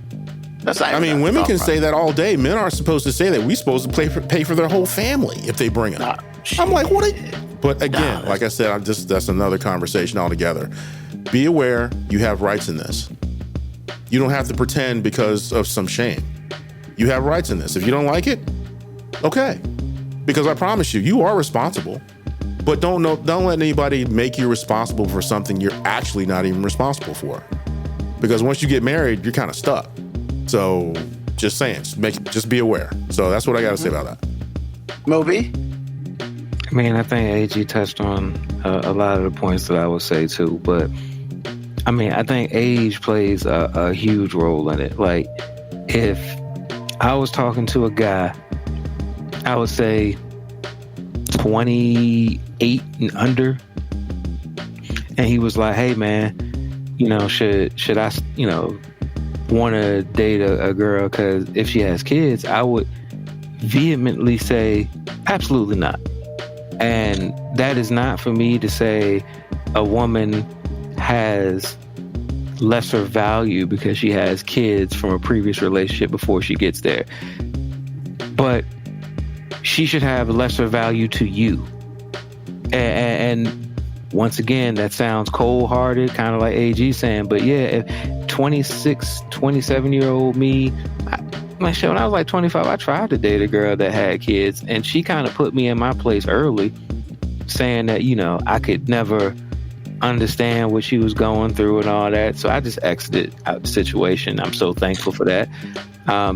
Women can say that all day. Men aren't supposed to say that. We're supposed to pay for their whole family if they bring them. I'm like, what? But again, like I said, that's another conversation altogether. Be aware, you have rights in this. You don't have to pretend because of some shame. You have rights in this. If you don't like it, okay. Because I promise you are responsible. But don't let anybody make you responsible for something you're actually not even responsible for. Because once you get married, you're kind of stuck. So just saying, just be aware. So that's what I got to say about that. Moby? I think AG touched on a lot of the points that I would say too. But I think age plays a huge role in it. Like, if I was talking to a guy, I would say 28 and under, and he was like, "Hey, man, should I, want to date a girl? Because if she has kids," I would vehemently say, "Absolutely not." And that is not for me to say a woman has lesser value because she has kids from a previous relationship before she gets there. But she should have lesser value to you. And once again, that sounds cold-hearted, kind of like AG saying, but yeah, if 26, 27-year-old me, when I was like 25, I tried to date a girl that had kids, and she kind of put me in my place early, saying that, I could never understand what she was going through and all that. So I just exited out the situation. I'm so thankful for that,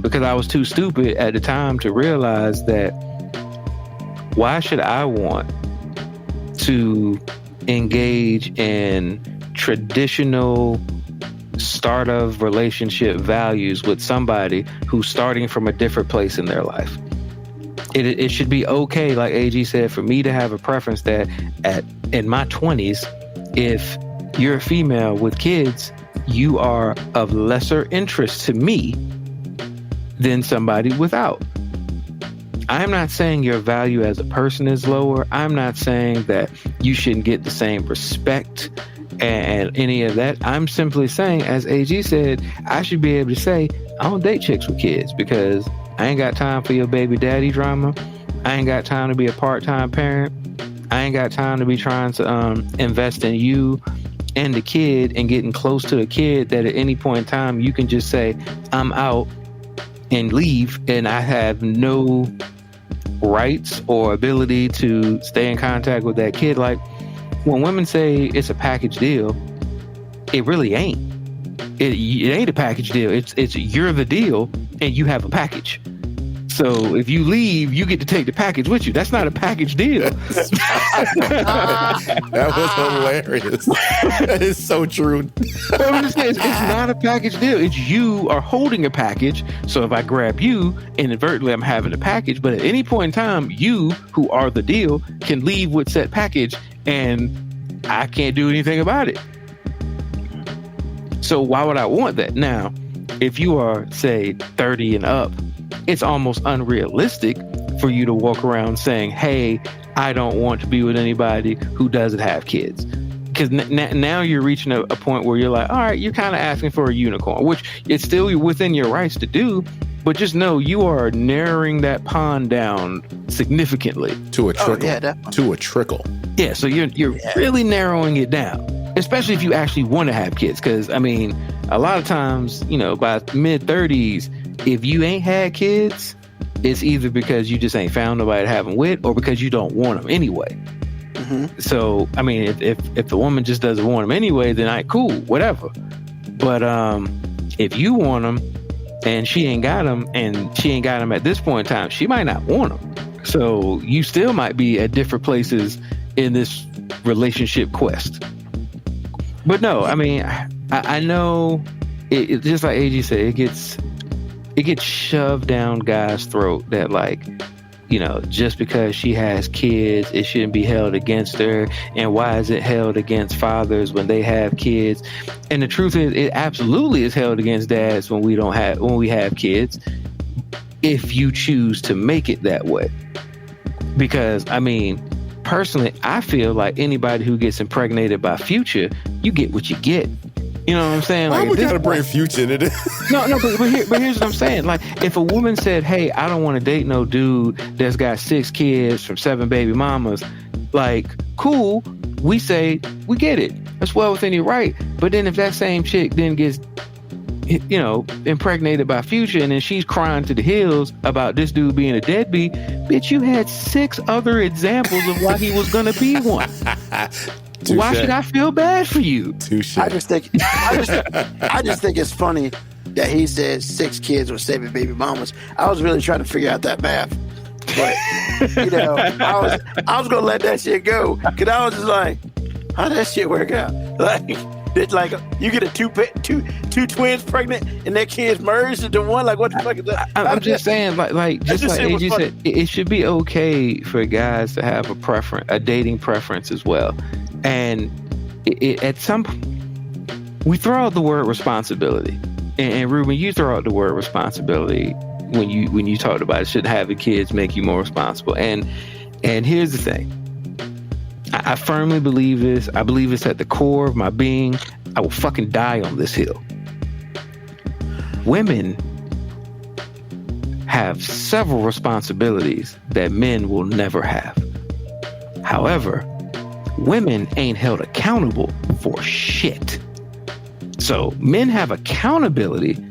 because I was too stupid at the time to realize that why should I want to engage in traditional start of relationship values with somebody who's starting from a different place in their life. It should be okay, like AG said, for me to have a preference that in my 20s, if you're a female with kids, you are of lesser interest to me than somebody without. I'm not saying your value as a person is lower. I'm not saying that you shouldn't get the same respect and any of that. I'm simply saying, as AG said, I should be able to say, I don't date chicks with kids because I ain't got time for your baby daddy drama. I ain't got time to be a part-time parent. I ain't got time to be trying to invest in you and the kid and getting close to the kid that at any point in time you can just say, I'm out and leave, and I have no rights or ability to stay in contact with that kid. Like, when women say it's a package deal, it really ain't. It ain't a package deal. It's you're the deal and you have a package. So if you leave, you get to take the package with you. That's not a package deal. That was hilarious. That is so true. I'm just saying, it's not a package deal. It's you are holding a package. So if I grab you, inadvertently, I'm having a package. But at any point in time, you, who are the deal, can leave with said package, and I can't do anything about it. So why would I want that? Now, if you are, say, 30 and up, it's almost unrealistic for you to walk around saying, hey, I don't want to be with anybody who doesn't have kids. Because now you're reaching a point where you're like, all right, you're kind of asking for a unicorn, which it's still within your rights to do. But just know you are narrowing that pond down significantly. To a trickle. Oh, yeah, definitely. To a trickle. Yeah, so you're really narrowing it down, especially if you actually want to have kids. Because, I mean, a lot of times, you know, by mid-30s, if you ain't had kids, it's either because you just ain't found nobody to have them with or because you don't want them anyway. Mm-hmm. So, I mean, if the woman just doesn't want them anyway, then cool, whatever. But if you want them and she ain't got them, and she ain't got them at this point in time, she might not want them. So you still might be at different places in this relationship quest. But no, I mean, I know it just like AG said, it gets shoved down guys' throat that, like, you know, just because she has kids, it shouldn't be held against her. And why is it held against fathers when they have kids? And the truth is, it absolutely is held against dads when we have kids, if you choose to make it that way. Because, I mean, personally, I feel like anybody who gets impregnated by Future, you get what you get. You know what I'm saying? Why like, we gotta bring Future into this? No, but here's what I'm saying. Like, if a woman said, hey, I don't want to date no dude that's got 6 kids from 7 baby mamas, like, cool, we say, we get it. That's well within your right. But then if that same chick then gets, you know, impregnated by Future, and then she's crying to the hills about this dude being a deadbeat, bitch, you had 6 other examples of why he was gonna be one. Touché. Why should I feel bad for you? Touché. I just think it's funny that he said 6 kids with 7 baby mamas. I was really trying to figure out that math, but you know, I was gonna let that shit go because I was just like, how that shit work out? Like you get two twins pregnant and their kids merged into one. Like, what the fuck is that? I'm just saying, like AG said, it should be okay for guys to have a dating preference as well. And at some point, we throw out the word responsibility. And Ruben, you throw out the word responsibility when you talked about it. Should having kids make you more responsible? And here's the thing. I firmly believe this. I believe it's at the core of my being. I will fucking die on this hill. Women have several responsibilities that men will never have. However, women ain't held accountable for shit. So men have accountability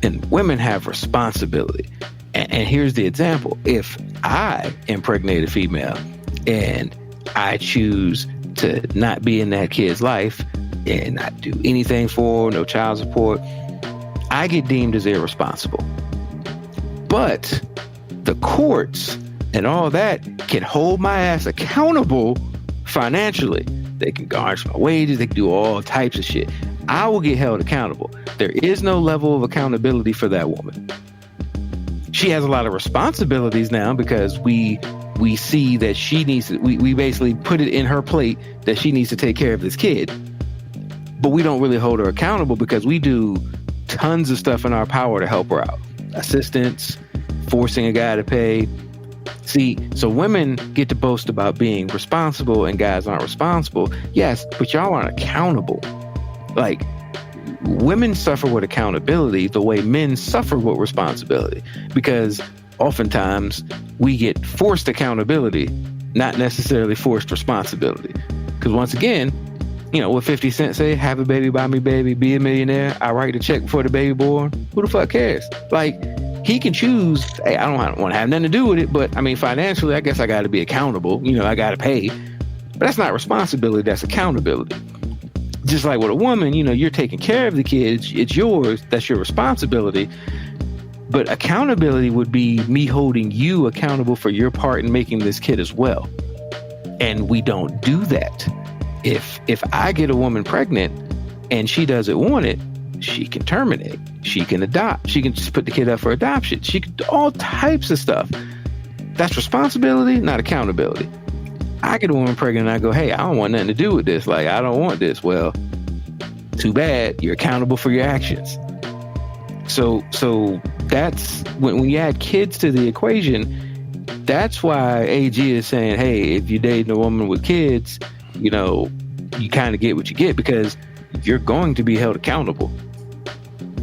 and women have responsibility. And here's the example. If I impregnate a female and I choose to not be in that kid's life and not do anything for, no child support, I get deemed as irresponsible. But the courts and all that can hold my ass accountable financially. They can garnish my wages. They can do all types of shit. I will get held accountable. There is no level of accountability for that woman. She has a lot of responsibilities now because we see that she needs to, we basically put it in her plate that she needs to take care of this kid. But we don't really hold her accountable because we do tons of stuff in our power to help her out. Assistance, forcing a guy to pay. See, so women get to boast about being responsible and guys aren't responsible. Yes, but y'all aren't accountable. Like, women suffer with accountability the way men suffer with responsibility, because oftentimes we get forced accountability, not necessarily forced responsibility. Because once again, you know, what 50 Cent say, have a baby, buy me baby, be a millionaire, I write the check before the baby born. Who the fuck cares? Like, he can choose, hey, I don't want to have nothing to do with it, but I mean, financially, I guess I got to be accountable. You know, I got to pay. But that's not responsibility, that's accountability. Just like with a woman, you know, you're taking care of the kids, it's yours, that's your responsibility. But accountability would be me holding you accountable for your part in making this kid as well. And we don't do that. If I get a woman pregnant and she doesn't want it, she can terminate. She can adopt. She can just put the kid up for adoption. She can do all types of stuff. That's responsibility, not accountability. I get a woman pregnant and I go, hey, I don't want nothing to do with this. Like, I don't want this. Well, too bad. You're accountable for your actions. So that's when you add kids to the equation, that's why AG is saying, hey, if you're dating a woman with kids, you know, you kind of get what you get because you're going to be held accountable.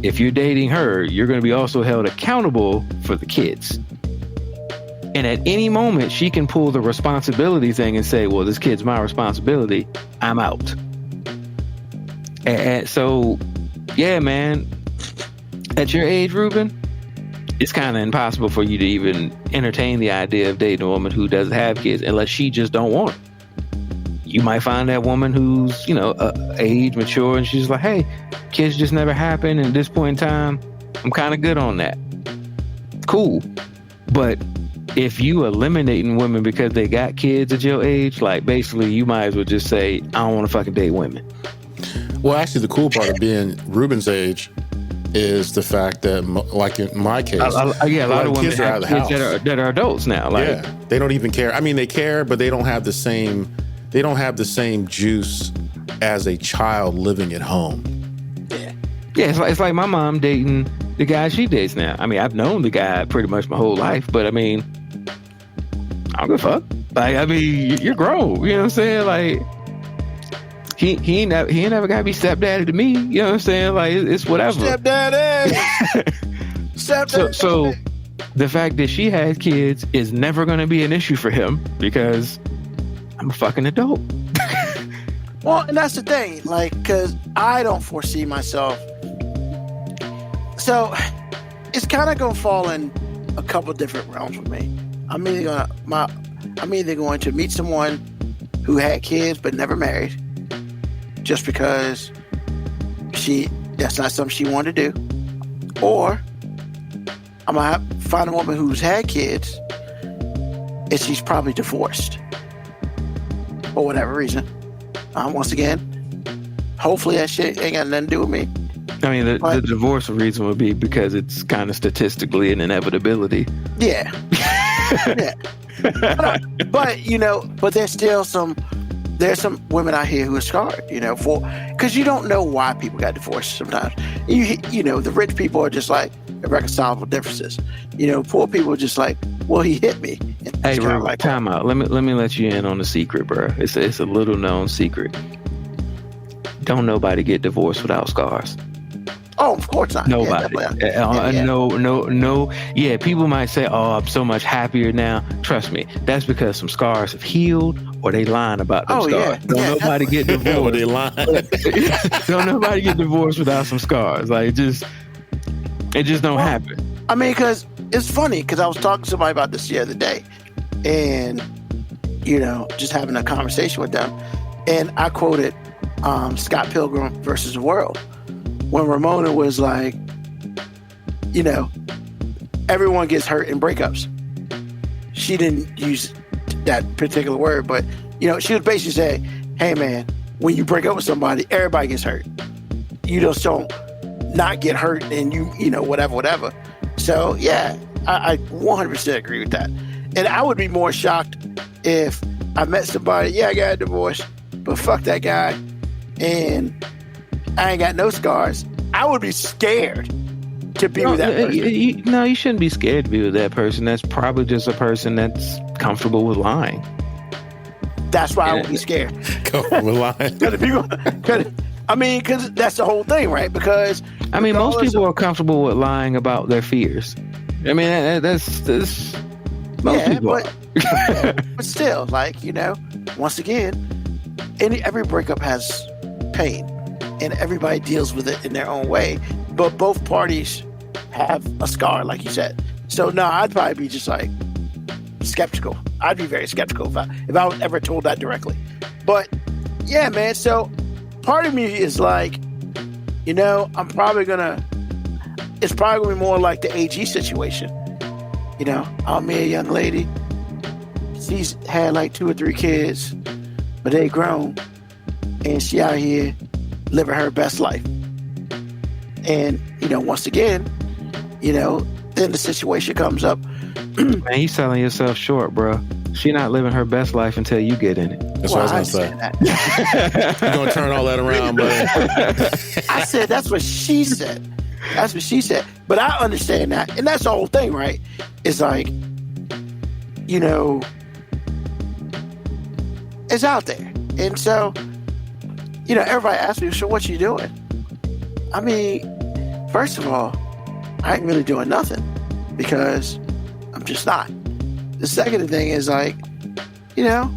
If you're dating her, you're going to be also held accountable for the kids. And at any moment, she can pull the responsibility thing and say, well, this kid's my responsibility. I'm out. And so, yeah, man, at your age, Ruben, it's kind of impossible for you to even entertain the idea of dating a woman who doesn't have kids unless she just don't want it. You might find that woman who's, you know, age mature and she's like, hey, kids just never happen. And at this point in time, I'm kind of good on that. Cool. But if you eliminating women because they got kids at your age, like basically you might as well just say, I don't want to fucking date women. Well, actually, the cool part of being Ruben's age is the fact that, like in my case, a lot of women kids are out have of the kids house. that are adults now. Like, yeah, they don't even care. I mean, they care, but they don't have the same. They don't have the same juice as a child living at home. Yeah, it's like my mom dating the guy she dates now. I mean, I've known the guy pretty much my whole life, but I mean, I don't give a fuck. Like, I mean, you're grown. You know what I'm saying? Like, he ain't never got to be stepdaddy to me. You know what I'm saying? Like, it's whatever. Stepdaddy. Stepdaddy. So the fact that she has kids is never going to be an issue for him because I'm a fucking adult. Well, and that's the thing, like, because I don't foresee myself. So it's kind of gonna fall in a couple different realms for me. I'm either going to meet someone who had kids but never married, just because that's not something she wanted to do, or I'm gonna find a woman who's had kids and she's probably divorced for whatever reason. Once again, hopefully that shit ain't got nothing to do with me. I mean, the divorce reason would be because it's kind of statistically an inevitability. Yeah. Yeah. But you know, but there's some women out here who are scarred, you know, because you don't know why people got divorced sometimes. You know, the rich people are just like irreconcilable differences. You know, poor people are just like, well, he hit me. Hey, bro, like, time out. Let me let you in on a secret, bro. It's a little known secret. Don't nobody get divorced without scars. Oh, of course not. Nobody. Yeah. No. Yeah, people might say, oh, I'm so much happier now. Trust me, that's because some scars have healed or they lying about them scars. Yeah. Don't nobody get divorced. Or they lying. Don't nobody get divorced without some scars. Like, it just don't happen. I mean, because it's funny, because I was talking to somebody about this the other day, and, you know, just having a conversation with them. And I quoted Scott Pilgrim versus the World when Ramona was like, you know, everyone gets hurt in breakups. She didn't use that particular word, but, you know, she was basically saying, hey, man, when you break up with somebody, everybody gets hurt. You just don't not get hurt and you know, whatever. So, yeah, I 100% agree with that. And I would be more shocked if I met somebody, yeah, I got a divorce, but fuck that guy, and I ain't got no scars. I would be scared to be with that person. No, you shouldn't be scared to be with that person. That's probably just a person that's comfortable with lying. That's why I would be scared. Comfortable lying. Because that's the whole thing, right? Because most people are comfortable with lying about their fears. I mean, that's most people. But still, like, you know, once again, every breakup has pain, and everybody deals with it in their own way. But both parties have a scar, like you said. So no, I'd probably be just like skeptical. I'd be very skeptical if I was ever told that directly. But yeah, man. So part of me is like, you know, it's probably gonna be more like the AG situation. You know, I'll meet a young lady. She's had like 2 or 3 kids, but they grown, and she out here living her best life. And, you know, once again, you know, then the situation comes up. Man, you selling yourself short, bro. She not living her best life until you get in it. That's what I was going to say. You're going to turn all that around, buddy. I said, that's what she said. That's what she said. But I understand that. And that's the whole thing, right? It's like, you know, it's out there. And so, you know, everybody asks me, so what you doing? I mean, first of all, I ain't really doing nothing because I'm just not. The second thing is like, you know,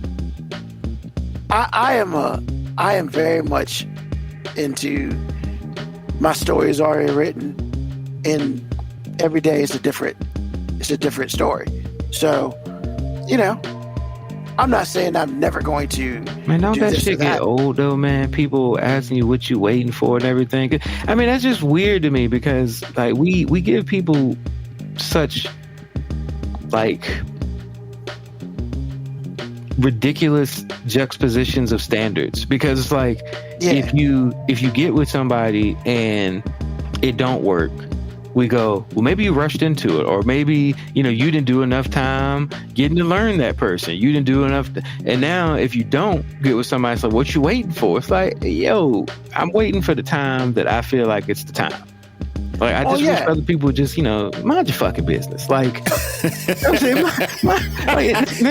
I am very much into my story is already written, and every day is a different story. So, you know, I'm not saying I'm never going to. Man, don't that shit get old though, man? People asking you what you waiting for and everything. I mean, that's just weird to me because like we give people such like ridiculous juxtapositions of standards because it's like if you get with somebody and it don't work, we go, well, maybe you rushed into it, or maybe, you know, you didn't do enough time getting to learn that person. You didn't do enough. And now if you don't get with somebody, it's like, what you waiting for? It's like, yo, I'm waiting for the time that I feel like it's the time. Like, I just wish other people just, you know, mind your fucking business. Like, I'm saying,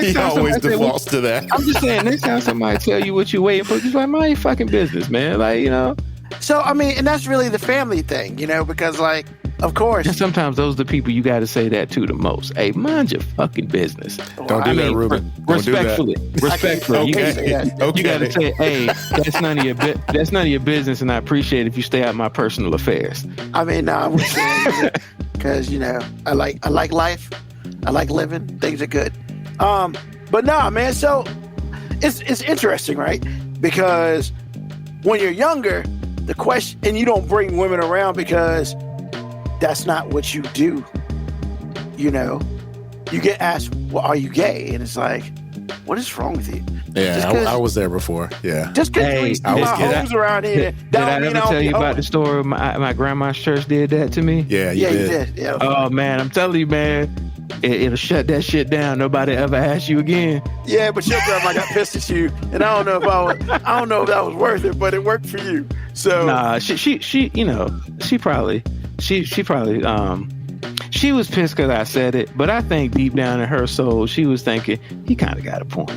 he always defaults to that. I'm just saying, next time somebody tell you what you're waiting for, just like, mind your fucking business, man. Like, you know. So, I mean, and that's really the family thing, you know, because, like, of course. And sometimes those are the people you got to say that to the most. Hey, mind your fucking business. Don't do that, Ruben. Respectfully. You got to say, hey, that's none of your business, and I appreciate if you stay out of my personal affairs. I mean, no, I'm saying because, you know, I like life. I like living. Things are good. But no, man. So it's interesting, right? Because when you're younger, the question, and you don't bring women around because that's not what you do. You know, you get asked, well, are you gay? And it's like, what is wrong with you? Yeah, I was there before. Yeah. Just because my homes around here. Did I ever tell you about the story of my grandma's church did that to me? Yeah, you did. Yeah. Oh, man, I'm telling you, man. It'll shut that shit down. Nobody ever asked you again. Yeah, but your grandma got pissed at you, and I don't know if that was worth it, but it worked for you. So nah, she you know, she probably she was pissed because I said it, but I think deep down in her soul, she was thinking he kind of got a point.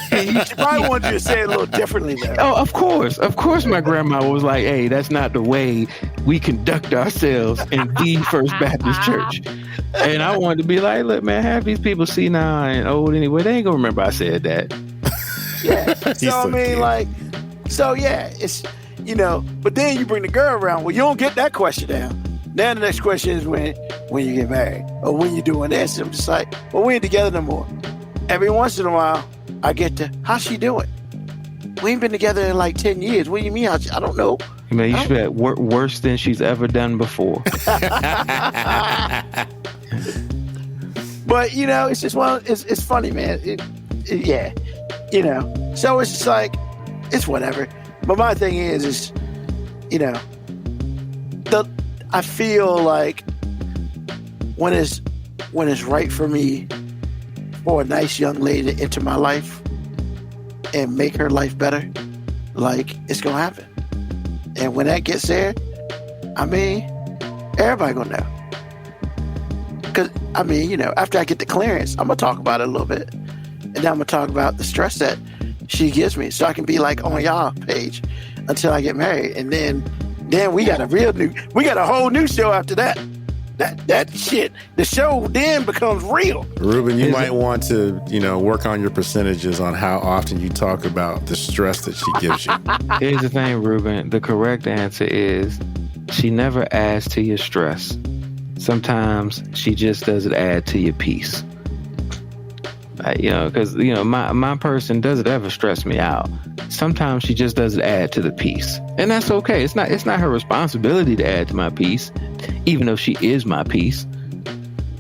She probably wanted you to say it a little differently, though. Oh, of course. My grandma was like, hey, that's not the way we conduct ourselves in the First Baptist Church. And I wanted to be like, look, man, half these people senile and old anyway. They ain't gonna remember I said that. Yeah. So, I mean, like, so yeah, it's, you know, but then you bring the girl around. Well, you don't get that question down. Now the next question is when you get married or when you're doing this. I'm just like, well, we ain't together no more. Every once in a while, I get to, how's she doing? We ain't been together in like 10 years. What do you mean? I don't know. Man, you should be at worse than she's ever done before. But, you know, it's just it's funny, man. Yeah. You know, so it's just like, it's whatever. But my thing is, you know, I feel like when it's right for me for a nice young lady to enter my life and make her life better, like, it's gonna happen. And when that gets there, I mean, everybody gonna know. Because, I mean, you know, after I get the clearance, I'm gonna talk about it a little bit. And then I'm gonna talk about the stress that she gives me, so I can be like on y'all page until I get married. And then we got a whole new show after that. That shit, the show then becomes real. Ruben, you might want to, you know, work on your percentages on how often you talk about the stress that she gives you. Here's the thing, Ruben. The correct answer is she never adds to your stress. Sometimes she just doesn't add to your peace. You know, because, you know, my person doesn't ever stress me out. Sometimes she just doesn't add to the peace. And that's okay. It's not her responsibility to add to my peace, even though she is my peace.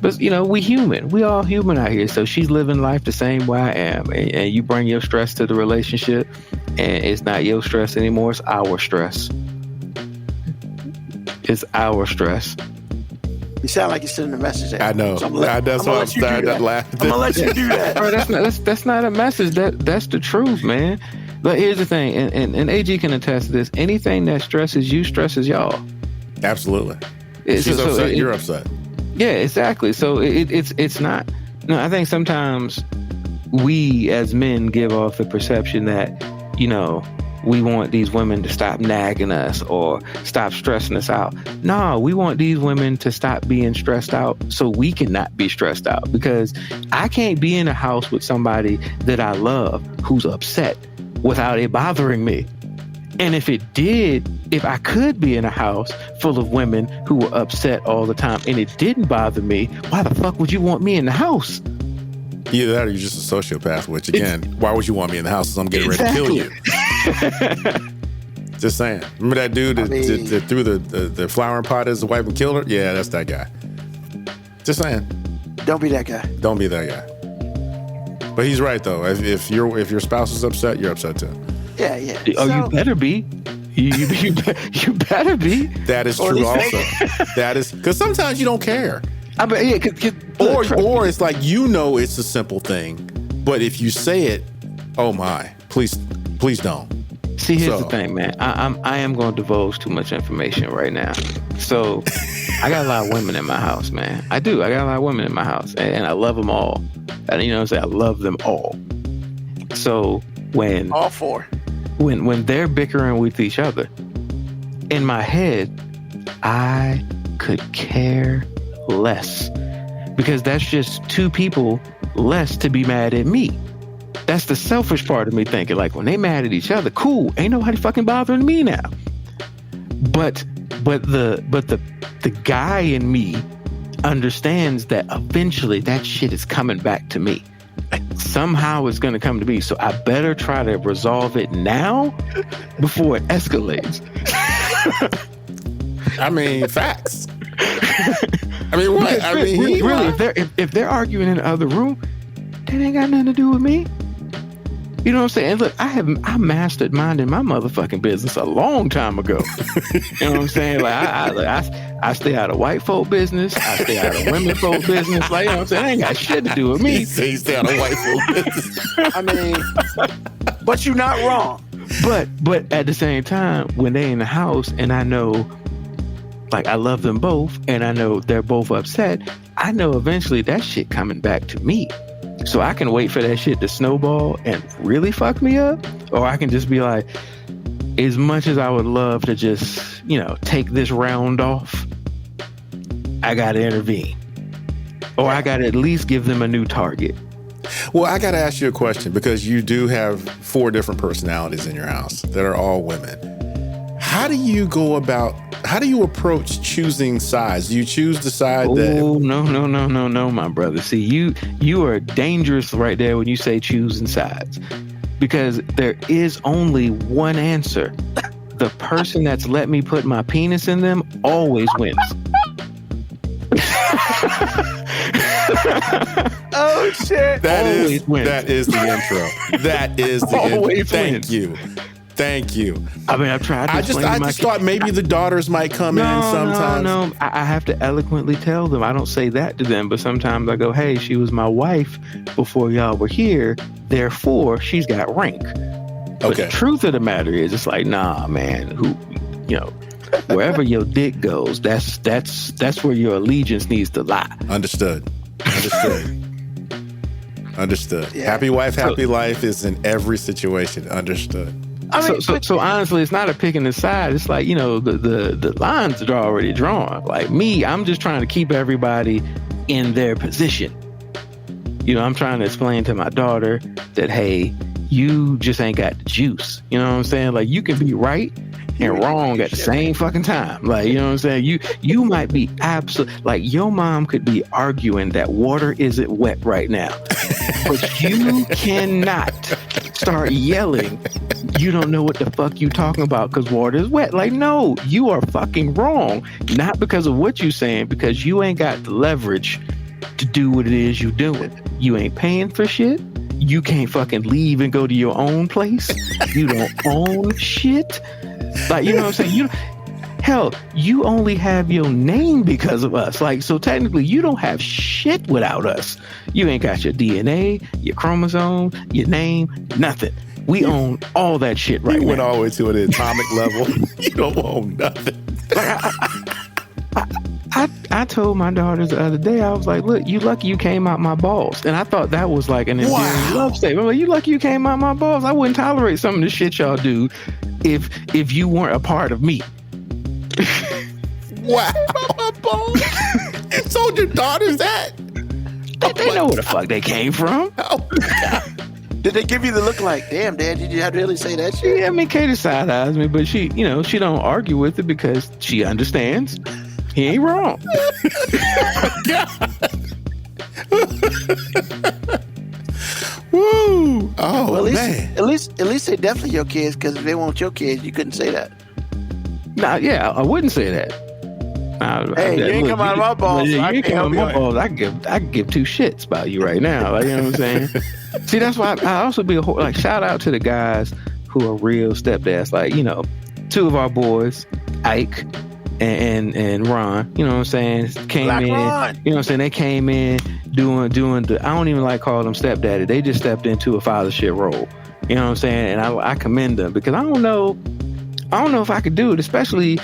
But, you know, we human. We all human out here. So she's living life the same way I am. And you bring your stress to the relationship, and it's not your stress anymore. It's our stress. It's our stress. You sound like you're sending a message there. I know. So that's why I'm starting to laugh. I'm gonna let you do that. Bro, that's not a message. That's the truth, man. But here's the thing, and AG can attest to this. Anything that stresses you stresses y'all. Absolutely. She's upset, you're upset. Yeah, exactly. So it's not. No, I think sometimes we as men give off the perception that, you know, we want these women to stop nagging us or stop stressing us out. No, we want these women to stop being stressed out so we can not be stressed out, because I can't be in a house with somebody that I love who's upset without it bothering me. And if I could be in a house full of women who were upset all the time and it didn't bother me, why the fuck would you want me in the house? Either that or you're just a sociopath, which again, why would you want me in the house? Because I'm getting ready to kill you. Just saying. Remember that dude that threw the flowering pot at his wife and killed her? Yeah, that's that guy. Just saying. Don't be that guy. Don't be that guy. But he's right though. If your spouse is upset, you're upset too. Yeah, yeah. Oh, you better be. You better be. That is true also. That is, because sometimes you don't care. I mean, yeah, or it's like, you know, it's a simple thing, but if you say it, oh my, please don't. See, here's the thing, man. I am going to divulge too much information right now. So I got a lot of women in my house, man. I do. I got a lot of women in my house, and I love them all. And, you know what I'm saying? I love them all. So when all four, when they're bickering with each other, in my head, I could care less, because that's just two people less to be mad at me. That's the selfish part of me thinking, like, when they mad at each other, cool, ain't nobody fucking bothering me now. But the guy in me understands that eventually that shit is coming back to me. Somehow it's going to come to me. So I better try to resolve it now before it escalates. I mean, facts. I mean, what? I mean, really, if they're arguing in the other room, that ain't got nothing to do with me. You know what I'm saying? Look, I mastered minding my motherfucking business a long time ago. You know what I'm saying? Like I stay out of white folk business. I stay out of women folk business. Like, you know what I'm saying? I ain't got shit to do with me. He stay out of white folk business. I mean, but you're not wrong. But at the same time, when they in the house and I know, like, I love them both and I know they're both upset, I know eventually that shit coming back to me. So I can wait for that shit to snowball and really fuck me up, or I can just be like, as much as I would love to just, you know, take this round off, I gotta intervene, or I gotta at least give them a new target. Well, I gotta ask you a question, because you do have 4 different personalities in your house that are all women. How do you approach choosing sides? Do you choose the side that... Oh, no, my brother. See, you are dangerous right there when you say choosing sides. because there is only one answer. The person that's let me put my penis in them always wins. Oh shit! That Always is wins. that is the intro. That is the intro. Always Thank wins. you. Thank you. I mean, I've tried to I just explain to my thought maybe the daughters might come in sometimes. No. I have to eloquently tell them. I don't say that to them, but sometimes I go, hey, she was my wife before y'all were here. Therefore, she's got rank. But Okay. the truth of the matter is, it's like, nah, man, wherever your dick goes, that's where your allegiance needs to lie. Understood. Understood. Yeah. Happy wife, happy life is in every situation. Understood. I mean, So honestly, it's not a picking a side. It's like, the lines are already drawn. Like me, I'm just trying to keep everybody in their position. I'm trying to explain to my daughter that, hey, you just ain't got the juice. You know what I'm saying? Like, you can be right and wrong at the same fucking time. Like, you know what I'm saying? You might be like, your mom could be arguing that water isn't wet right now. But you cannot start yelling, you don't know what the fuck you talking about because water is wet. Like, no, you are fucking wrong. Not because of what you saying, because you ain't got the leverage to do what it is you doing. You ain't paying for shit. You can't fucking leave and go to your own place. You don't own shit. Like, you know what I'm saying? Hell, you only have your name because of us. Like, so technically, you don't have shit without us. You ain't got your DNA, your chromosome, your name, nothing. We own all that shit right You went now. all the way to an atomic level. You don't own nothing. I told my daughters the other day, I was like, look, you lucky you came out my balls. And I thought that was like an endearing love statement. I'm like, you lucky you came out my balls. I wouldn't tolerate some of the shit y'all do if you weren't a part of me. Wow. You told your daughters that? They know where the fuck they came from. Oh, did they give you the look like, damn, Dad, did you really say that shit? Yeah, I mean, Katie side eyes me, but she don't argue with it because she understands he ain't wrong. Woo. Oh, Well, man. at least they definitely your kids, because if they weren't your kids, you couldn't say that. Nah, yeah, I wouldn't say that. Hey, you ain't come out of my balls, Yeah, so I you ain't can't come out of help my you. balls. I can give two shits about you right now. Like, you know what I'm saying? See, that's why I also be like, shout out to the guys who are real stepdads. Like, two of our boys, Ike and Ron, you know what I'm saying, came Black in. Ron. You know what I'm saying? They came in doing the. I don't even like calling them stepdaddy. They just stepped into a fathership role. You know what I'm saying? And I commend them because I don't know if I could do it, especially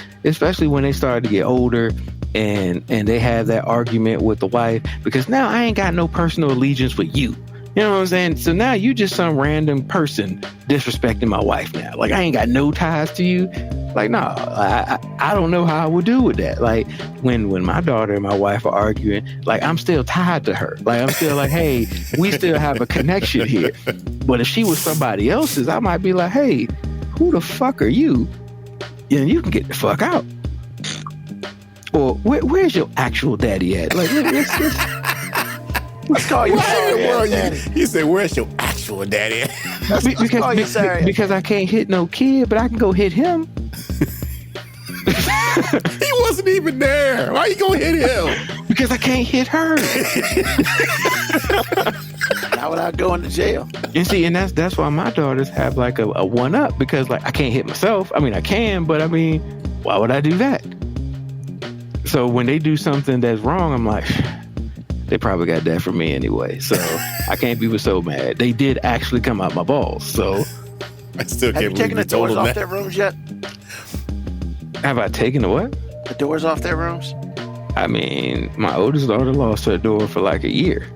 when they started to get older and they have that argument with the wife, because now I ain't got no personal allegiance with you. You know what I'm saying? So now you just some random person disrespecting my wife now. Like, I ain't got no ties to you. Like, no, I don't know how I would do with that. Like, when my daughter and my wife are arguing, like, I'm still tied to her. Like, I'm still like, hey, we still have a connection here. But if she was somebody else's, I might be like, hey, who the fuck are you? Yeah, you can get the fuck out. Or where's your actual daddy at? Like, Let's call you Why in sorry the world daddy. you say, where's your actual daddy? call you sorry. because I can't hit no kid, but I can go hit him. He wasn't even there. Why you gonna hit him? Because I can't hit her. Not without going to jail. And see, and that's why my daughters have like a one up, because like I can't hit myself. I mean, I can, but I mean, why would I do that? So when they do something that's wrong, I'm like, they probably got that from me anyway. So I can't be so mad. They did actually come out my balls. So I still Have you can't believe taken you the told doors him off that. their rooms yet? have I taken the what? The doors off their rooms? I mean, my oldest daughter lost her door for like a year.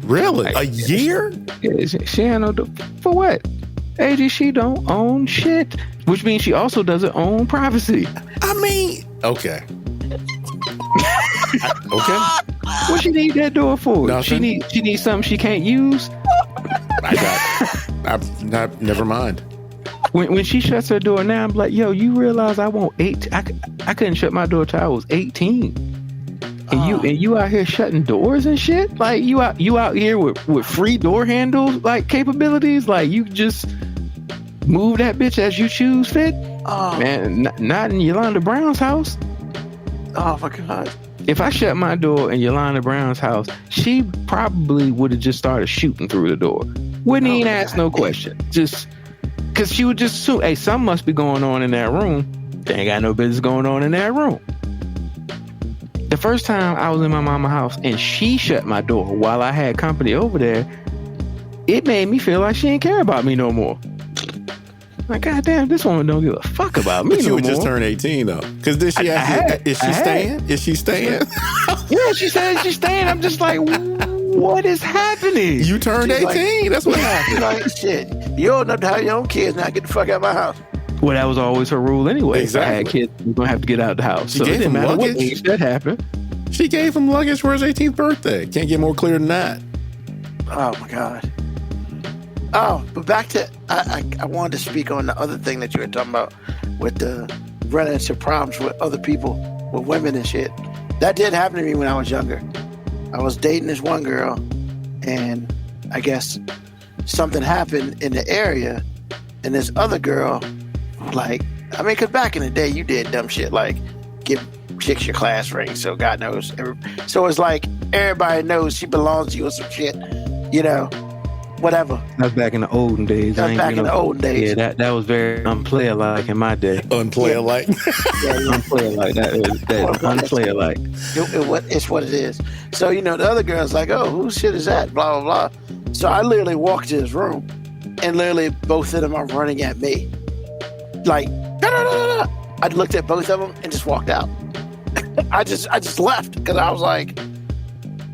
Really? A year? Yeah, she ain't no door. For what? AG, she don't own shit. Which means she also doesn't own privacy. I mean, okay. Okay. What she need that door for? Nothing. She needs something she can't use. Never mind. When she shuts her door now, I'm like, yo, you realize I want 8? I couldn't shut my door till I was 18. And you out here shutting doors and shit? Like you out here with free door handles like capabilities? Like you just move that bitch as you choose fit? Oh Man, not in Yolanda Brown's house. Oh my God. If I shut my door in Yolanda Brown's house, she probably would have just started shooting through the door. Wouldn't even ask no question. Just because she would just assume, hey, something must be going on in that room. They ain't got no business going on in that room. The first time I was in my mama's house and she shut my door while I had company over there, it made me feel like she didn't care about me no more. Like, goddamn, this woman don't give a fuck about me But you no would more. just turn 18 though. Because did she ask you, is she staying? Is she staying? Yeah, she said she's staying. I'm just like, what is happening? You turned She's 18. That's what happened. Like, shit, you old enough to have your own kids now. Get the fuck out of my house. Well, that was always her rule anyway. Exactly. If I had kids, we're gonna have to get out of the house. She So it gave didn't him matter what luggage? age that happened. She gave him luggage for his 18th birthday. Can't get more clear than that. Oh my God. Oh, but back to I wanted to speak on the other thing that you were talking about with the running into problems with other people, with women and shit. That did happen to me when I was younger. I was dating this one girl, and I guess something happened in the area, and this other girl, like, I mean, because back in the day, you did dumb shit like give chicks your class ring, so God knows. So it's like everybody knows she belongs to you or some shit, you know. Whatever. That's back in the olden days. That's back in the olden days. Yeah, that was very unplayer-like in my day. Unplayer-like. Unplayer-like. That unplayer-like. It's what it is. So, you know, the other girl's like, oh, whose shit is that? Blah, blah, blah. So I literally walked to his room, and literally both of them are running at me. Like, da, da, da, da. I looked at both of them and just walked out. I just left because I was like,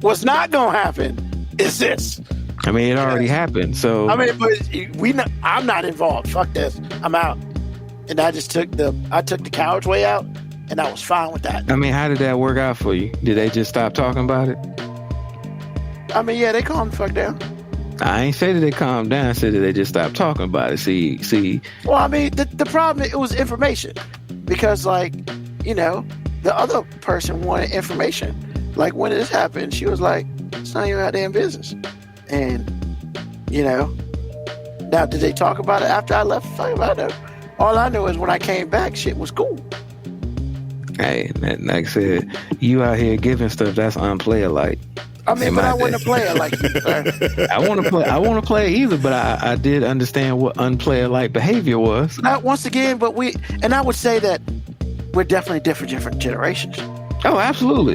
what's not going to happen is this. I mean, it already happened. So I mean, but I'm not involved. Fuck this. I'm out. And I just took the coward's way out, and I was fine with that. I mean, how did that work out for you? Did they just stop talking about it? I mean, yeah, they calmed the fuck down. I ain't say that they calmed down. I said that they just stopped talking about it. See. Well, I mean, the problem, it was information. Because, like, you know, the other person wanted information. Like, when this happened, she was like, it's not your goddamn business. And, you know, now, did they talk about it after I left? Fuck if I know. All I know is when I came back, shit was cool. Hey, like I said, you out here giving stuff that's unplayer-like. I mean, but I wasn't a player like you, sir. I want to play either, but I did understand what unplayer-like behavior was. Now, once again, I would say that we're definitely different generations. Oh, absolutely.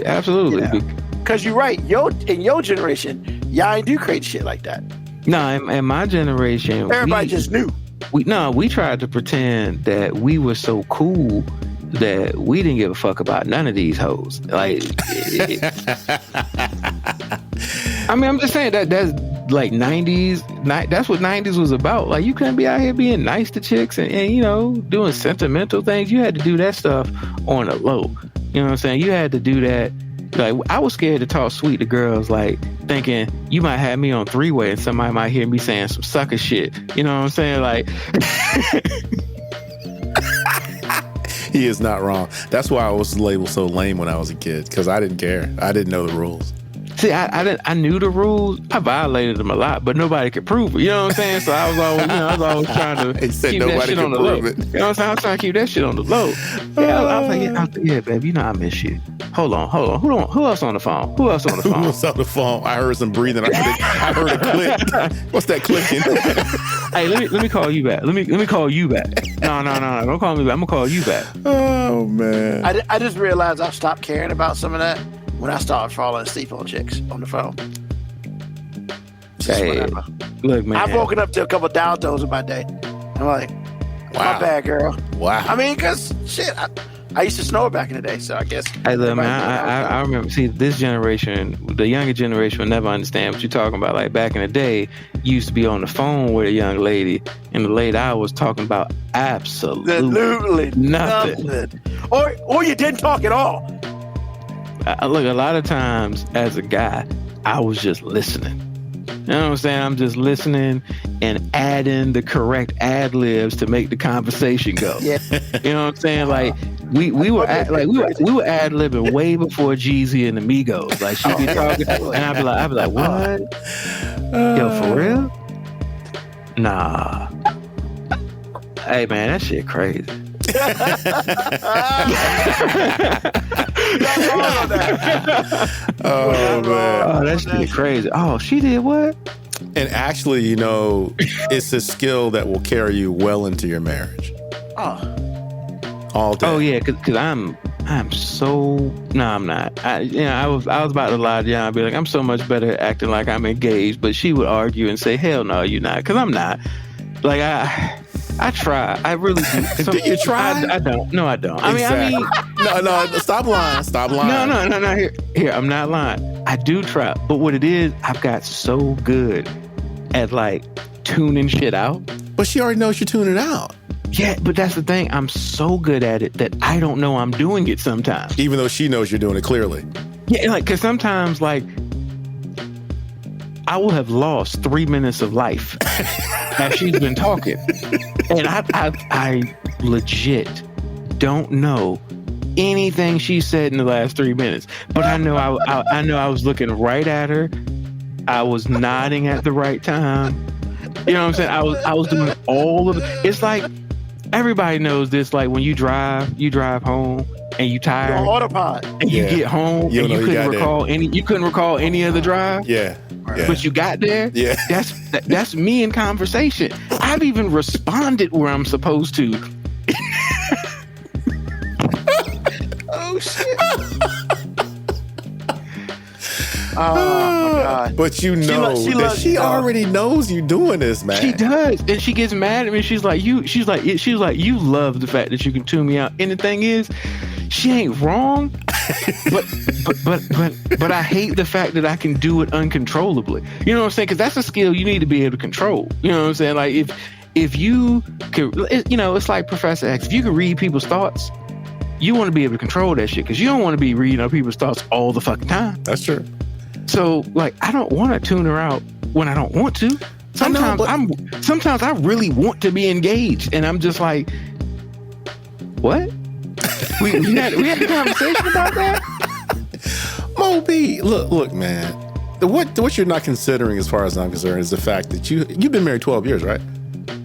Because you're right. In your generation, y'all ain't do crazy shit like that. No, in my generation, Everybody just knew. We tried to pretend that we were so cool that we didn't give a fuck about none of these hoes. Like, I mean, I'm just saying that's like 90s. That's what 90s was about. Like, you couldn't be out here being nice to chicks and you know, doing sentimental things. You had to do that stuff on the low. You know what I'm saying? You had to do that. Like, I was scared to talk sweet to girls, like, thinking you might have me on three-way and somebody might hear me saying some sucker shit. You know what I'm saying? Like, He is not wrong. That's why I was labeled so lame when I was a kid, because I didn't care. I didn't know the rules. see, I knew the rules. I violated them a lot, but nobody could prove it. You know what I'm saying? So I was always trying to He said keep that nobody shit could on the low. prove it. You know what I'm saying? I was trying to keep that shit on the low. Yeah, I was like, yeah, baby, you know I miss you. Hold on. Who else on the phone? Who else on the Who phone? was on the phone? I heard some breathing. I heard a click. What's that clicking? Hey, let me call you back. Let me call you back. No, don't call me back. I'm gonna call you back. Oh man. I just realized I stopped caring about some of that when I started falling asleep on chicks on the phone. Just Hey, whatever. look, man. I've woken up to a couple of down tones in my day. I'm like, Wow. my bad, girl. Wow. I mean, because shit, I used to snore back in the day, so I guess. Hey, look, man, I remember, see, this generation, the younger generation will never understand what you're talking about. Like, back in the day, you used to be on the phone with a young lady in the late hours talking about absolutely nothing. Or you didn't talk at all. Look, a lot of times, as a guy, I was just listening. You know what I'm saying? I'm just listening and adding the correct ad libs to make the conversation go. Yeah. You know what I'm saying? Like we were ad libbing way before Jeezy and the Migos. Like she'd be talking, and I'd be like, what? Yo, for real? Nah. Hey man, that shit crazy. Oh man. Oh, that shit crazy. Oh, she did what? And actually, you know, it's a skill that will carry you well into your marriage. All day. Oh yeah, cause I'm so no, I'm not. I was about to lie to you. I'd be like, I'm so much better at acting like I'm engaged, but she would argue and say, hell no, you're not, cause I'm not. Like I try. I really do. Do you try? I don't. No, I don't. Exactly. No, stop lying. Stop lying. No. Here, I'm not lying. I do try, but what it is, I've got so good at like tuning shit out. But she already knows you're tuning out. Yeah, but that's the thing. I'm so good at it that I don't know I'm doing it sometimes. Even though she knows you're doing it clearly. Yeah, like, because sometimes, like, I will have lost 3 minutes of life as she's been talking. And I legit don't know anything she said in the last 3 minutes. But I know I was looking right at her. I was nodding at the right time. You know what I'm saying? I was doing all of it. It's like, everybody knows this, like when you drive home and you tired. You're on autopilot. And you get home and you couldn't recall any of the drive. Yeah. But you got there. Yeah. That's me in conversation. I've even responded where I'm supposed to. Oh shit. Oh my God. But you know she already knows you doing this, man. She does. And she gets mad at me. She's like, you love the fact that you can tune me out. And the thing is, she ain't wrong. but I hate the fact that I can do it uncontrollably. You know what I'm saying? Because that's a skill you need to be able to control. You know what I'm saying? Like if you could, you know, it's like Professor X. If you can read people's thoughts, you want to be able to control that shit, because you don't want to be reading other people's thoughts all the fucking time. That's true. So, like, I don't want to tune her out when I don't want to. Sometimes I really want to be engaged, and I'm just like, what? we had a conversation about that. Moby, look, man. What you're not considering, as far as I'm concerned, is the fact that you've been married 12 years, right?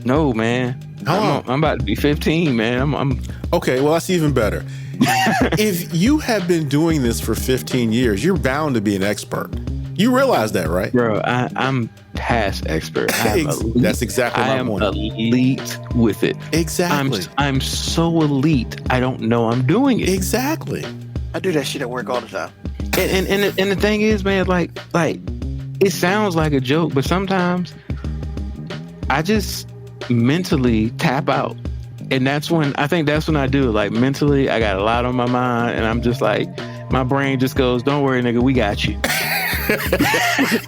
No, man. I'm about to be 15, man. I'm okay. Well, that's even better. If you have been doing this for 15 years, you're bound to be an expert. You realize that, right? Bro, I'm past expert. That's exactly my point. I am elite with it. Exactly. I'm so elite, I don't know I'm doing it. Exactly. I do that shit at work all the time. And the thing is, man, like it sounds like a joke, but sometimes I just mentally tap out. And that's when I do it. Like, mentally, I got a lot on my mind, and I'm just like, my brain just goes, don't worry, nigga, we got you.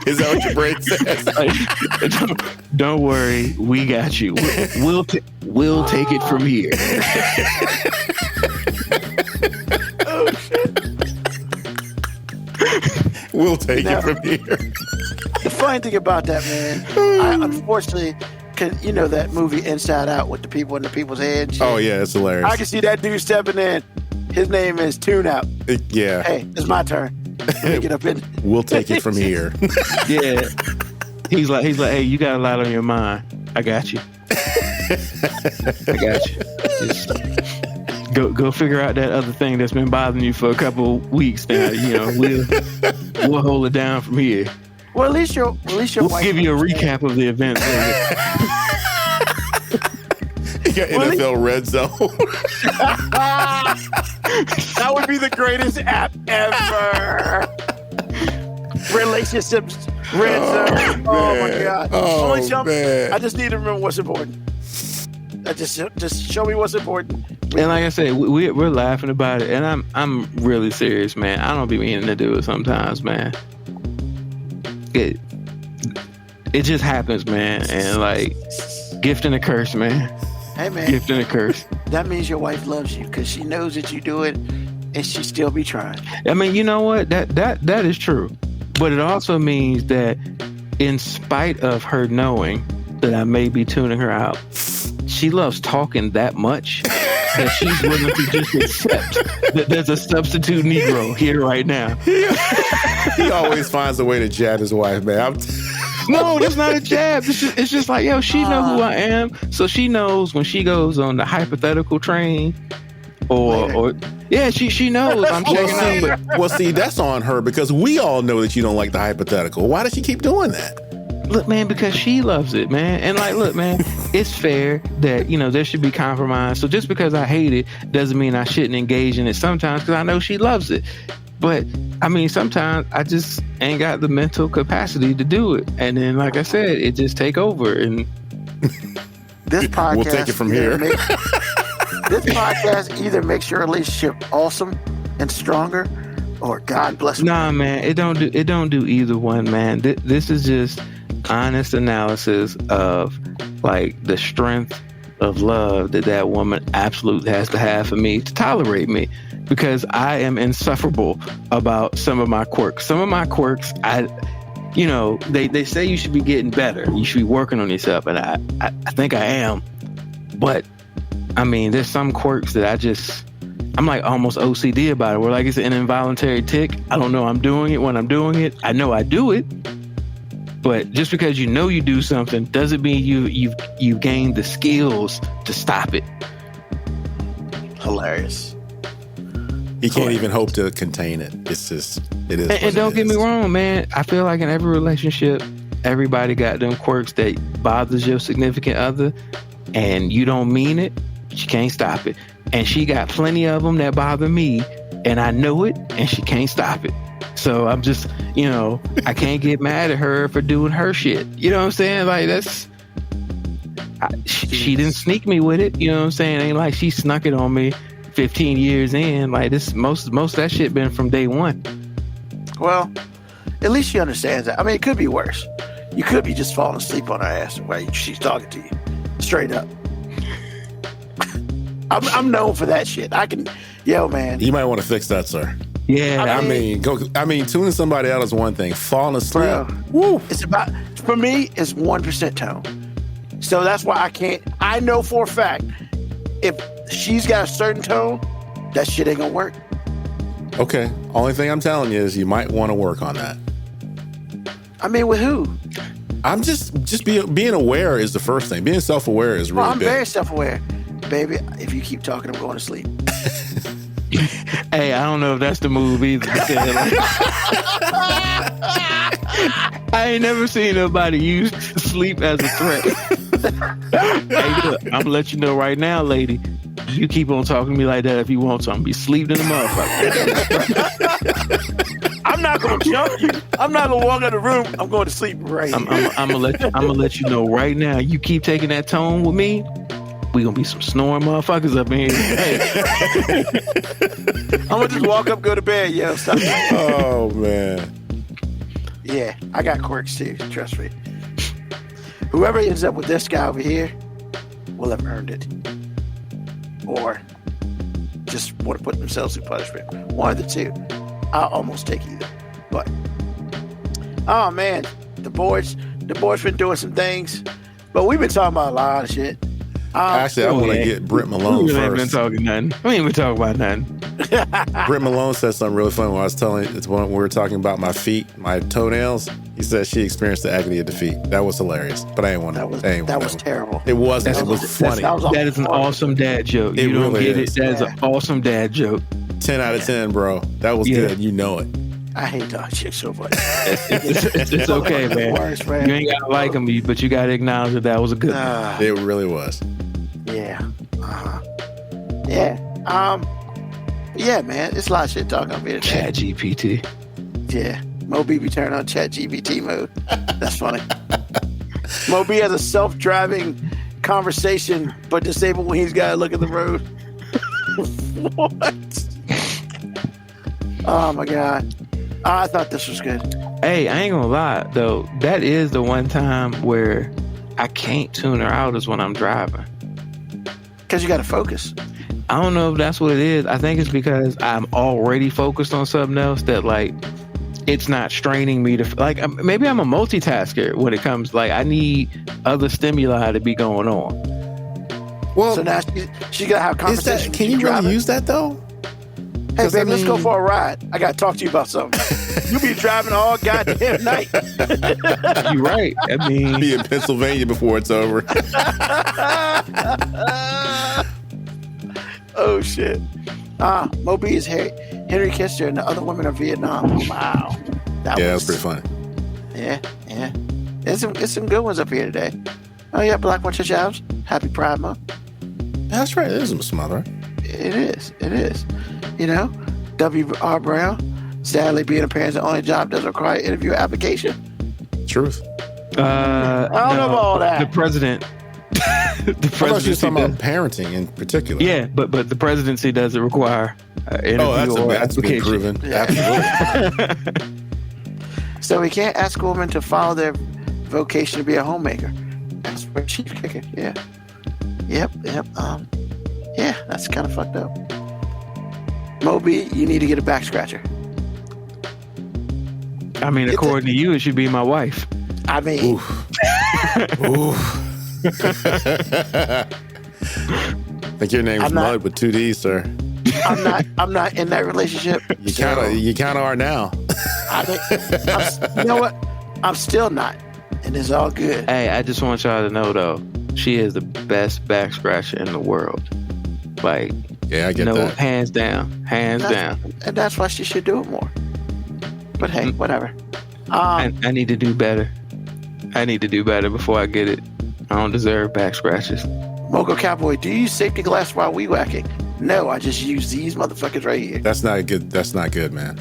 Is that what your brain says? Like, don't worry, we got you. We'll take it from here. Oh, shit. We'll take it from here. The funny thing about that, man, I unfortunately, you know that movie Inside Out with the people in the people's heads? Oh, yeah, it's hilarious. I can see that dude stepping in. His name is Tune Out. Yeah. Hey, it's my turn. Let me get up in. We'll take it from here. Yeah. He's like, hey, you got a lot on your mind. I got you. I got you. Just go figure out that other thing that's been bothering you for a couple weeks now. You know, we'll hold it down from here. Well, at least your we'll wife. Give you a recap of the event. You got NFL Red Zone. That would be the greatest app ever. Relationships Red Zone. Oh my God. Oh, man. I just need to remember what's important. Just show me what's important. And like I said, we're laughing about it, and I'm really serious, man. I don't be meaning to do it sometimes, man. It just happens, man. And like, gift and a curse, man. Hey, man. Gift and a curse. That means your wife loves you because she knows that you do it, and she still be trying. I mean, you know what? That is true. But it also means that in spite of her knowing that I may be tuning her out, she loves talking that much that she's willing to just accept that there's a substitute Negro here right now. He always finds a way to jab his wife, man. No, that's not a jab. It's just like, yo, she know who I am, so she knows when she goes on the hypothetical train, or yeah, she knows I'm checking out. Well, see, that's on her because we all know that you don't like the hypothetical. Why does she keep doing that? Look, man, because she loves it, man. And like, look, man, it's fair that, there should be compromise. So just because I hate it doesn't mean I shouldn't engage in it sometimes because I know she loves it. But I mean, sometimes I just ain't got the mental capacity to do it. And then, like I said, it just take over. And this podcast, we'll take it from here. This podcast either makes your relationship awesome and stronger, or God bless. Nah, man, it don't do either one, man. This is just honest analysis of like the strength of love that woman absolutely has to have for me to tolerate me, because I am insufferable about some of my quirks. Some of my quirks, they say you should be getting better. You should be working on yourself, and I think I am. But I mean, there's some quirks that I'm like almost OCD about it. Where like it's an involuntary tick. I don't know I'm doing it when I'm doing it. I know I do it. But just because you know you do something doesn't mean you've gained the skills to stop it. Hilarious. He can't even hope to contain it. It's just, it is. And don't get me wrong, man. I feel like in every relationship, everybody got them quirks that bothers your significant other, and you don't mean it, but you can't stop it. And she got plenty of them that bother me, and I know it, and she can't stop it. So I'm just, I can't get mad at her for doing her shit. You know what I'm saying? Like she didn't sneak me with it. You know what I'm saying? Ain't like she snuck it on me 15 years in. Like this, most of that shit been from day one. Well, at least she understands that. I mean, it could be worse. You could be just falling asleep on her ass while she's talking to you. Straight up. I'm known for that shit. Man. You might want to fix that, sir. Yeah, I mean, tuning somebody out is one thing. Falling asleep, bro, woo. It's about, for me, it's 1% tone. So that's why I know for a fact, if she's got a certain tone, that shit ain't gonna work. Okay. Only thing I'm telling you is you might want to work on that. I mean, with who? I'm just being aware is the first thing. Being self-aware is really I'm big. very self-aware. Baby, if you keep talking, I'm going to sleep. Hey, I don't know if that's the move either. I ain't never seen nobody use sleep as a threat. Hey, look, I'm gonna let you know right now, lady. You keep on talking to me like that if you want to. I'm gonna be sleeping in the motherfucker. I'm not gonna jump you. I'm not gonna walk out the room. I'm going to sleep right I'm gonna let you know right now. You keep taking that tone with me, we gonna be some snoring motherfuckers up in here. Hey. I'm gonna just walk up, go to bed. Yo, stop. Oh man. Yeah, I got quirks too. Trust me. Whoever ends up with this guy over here will have earned it, or just want to put themselves through punishment. One of the two. I'll almost take either. But oh man, the boys been doing some things, but we've been talking about a lot of shit. Actually, I want to get Britt Malone we first. ain't been talking nothing. We ain't been talking about nothing. Britt Malone said something really funny when I was when we were talking about my feet, my toenails. He said she experienced the agony of defeat. That was hilarious, but I ain't want to. That was terrible. It wasn't. It was funny. That is an awesome dad joke. It You don't really get is. it. That is an awesome dad joke. 10 out of 10, bro. That was good. You know it. I hate dog shit so much. It's okay, man. Worst, man. You ain't gotta like him, but you gotta acknowledge that was a good one. It really was. Yeah. Yeah. Yeah, man. It's a lot of shit talking up here. Chat GPT. Yeah. Mo B be turning on Chat GPT mode. That's funny. Mo B has a self-driving conversation, but disabled when he's got to look at the road. What? Oh my God. I thought this was good. Hey, I ain't gonna lie though. That is the one time where I can't tune her out is when I'm driving. Because you got to focus. I don't know if that's what it is. I think it's because I'm already focused on something else that like it's not straining me to like. Maybe I'm a multitasker when it comes. Like I need other stimuli to be going on. Well, So now she's gonna have is conversation. that, can you really use that though? Hey, 'Cause, babe, I let's go mean- for a ride. I gotta talk to you about something. You be driving all goddamn night. You're right. I mean, Be in Pennsylvania before it's over. Oh shit. Moby is Henry Kissinger and the other women of Vietnam. Wow. Yeah, that's pretty funny. Yeah. It's some good ones up here today. Oh yeah, Black Watch Jobs. Happy Pride Month. That's right. It is some other. It is. You know, W.R. Brown. Sadly, being a parent is the only job that doesn't require interview application. Truth. I don't know about all that. The president. The I thought you were presidency talking about does- parenting in particular. yeah, but the presidency doesn't require interview Oh, or that's been application. proven. Yeah. Absolutely. So we can't ask women to follow their vocation to be a homemaker. That's for chief kicker. Yeah. Yep. Yeah, that's kind of fucked up. Moby, you need to get a back scratcher. I mean, according to you, it should be my wife. I mean, Oof. Think your name's I'm not- Mud with 2 D's, sir. I'm not in that relationship. You so kind of are now. you know what? I'm still not, and it's all good. Hey, I just want y'all to know though, she is the best back scratcher in the world. Like, Yeah, I get no, that. hands down, hands down. And that's why she should do it more. But hey, whatever. I need to do better. I need to do better before I get it. I don't deserve back scratches. Mogo Cowboy, do you use safety glass while weed whacking? No, I just use these motherfuckers right here. That's not good. That's not good, man.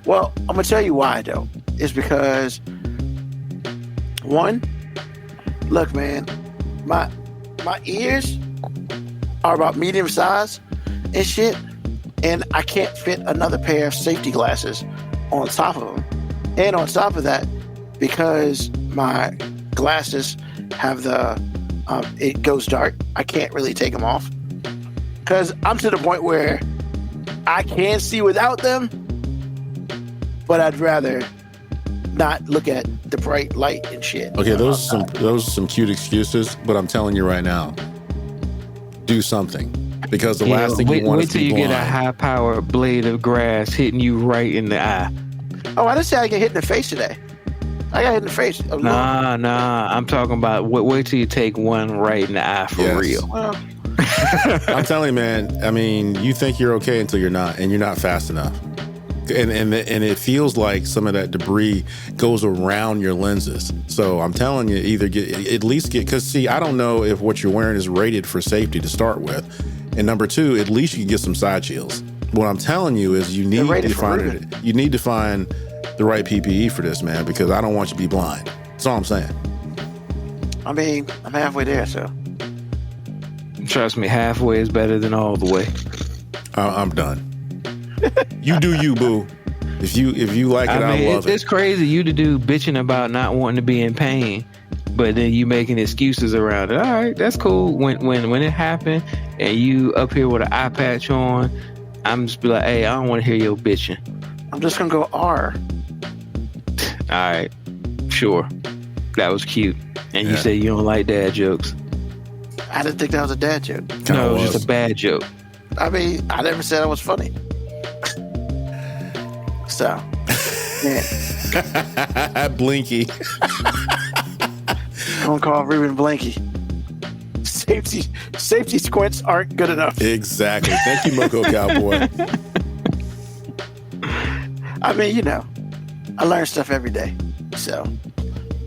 Well, I'm gonna tell you why though. It's because one, look, man, my ears are about medium size and shit, and I can't fit another pair of safety glasses on top of them. And on top of that, because my glasses have the it goes dark, I can't really take them off. Because I'm to the point where I can see without them, but I'd rather not look at the bright light and shit. Okay, those are some cute excuses, but I'm telling you right now, do something, because the last thing you want wait is to till be you blind. get a high power blade of grass hitting you right in the eye. Oh, I didn't say I get hit in the face today. I got hit in the face. Nah. I'm talking about wait till you take one right in the eye for Yes. real. Well, I'm telling you, man. I mean, you think you're okay until you're not, and you're not fast enough. And it feels like some of that debris goes around your lenses. So I'm telling you, either at least get, because see, I don't know if what you're wearing is rated for safety to start with, and number two, at least you can get some side shields. What I'm telling you is you need rated to for find Ruben. it. You need to find the right PPE for this, man, because I don't want you to be blind. That's all I'm saying. I mean, I'm halfway there, so. Trust me, halfway is better than all the way. I'm done. You do you, boo. If you like it, I mean, I love it's it. crazy you to do bitching about not wanting to be in pain, but then you making excuses around it. All right, that's cool. When it happened and you up here with an eye patch on, I'm just be like, hey, I don't want to hear your bitching. I'm just gonna go R. All right, sure, that was cute. And you Yeah. say you don't like dad jokes. I didn't think that was a dad joke. Kinda No, it was was. just a bad joke. I mean, I never said it was funny. So, yeah, Blinky. I'm gonna call Ruben Blanky. Safety squints aren't good enough. Exactly. Thank you, Moko Cowboy. I mean, you know, I learn stuff every day. So,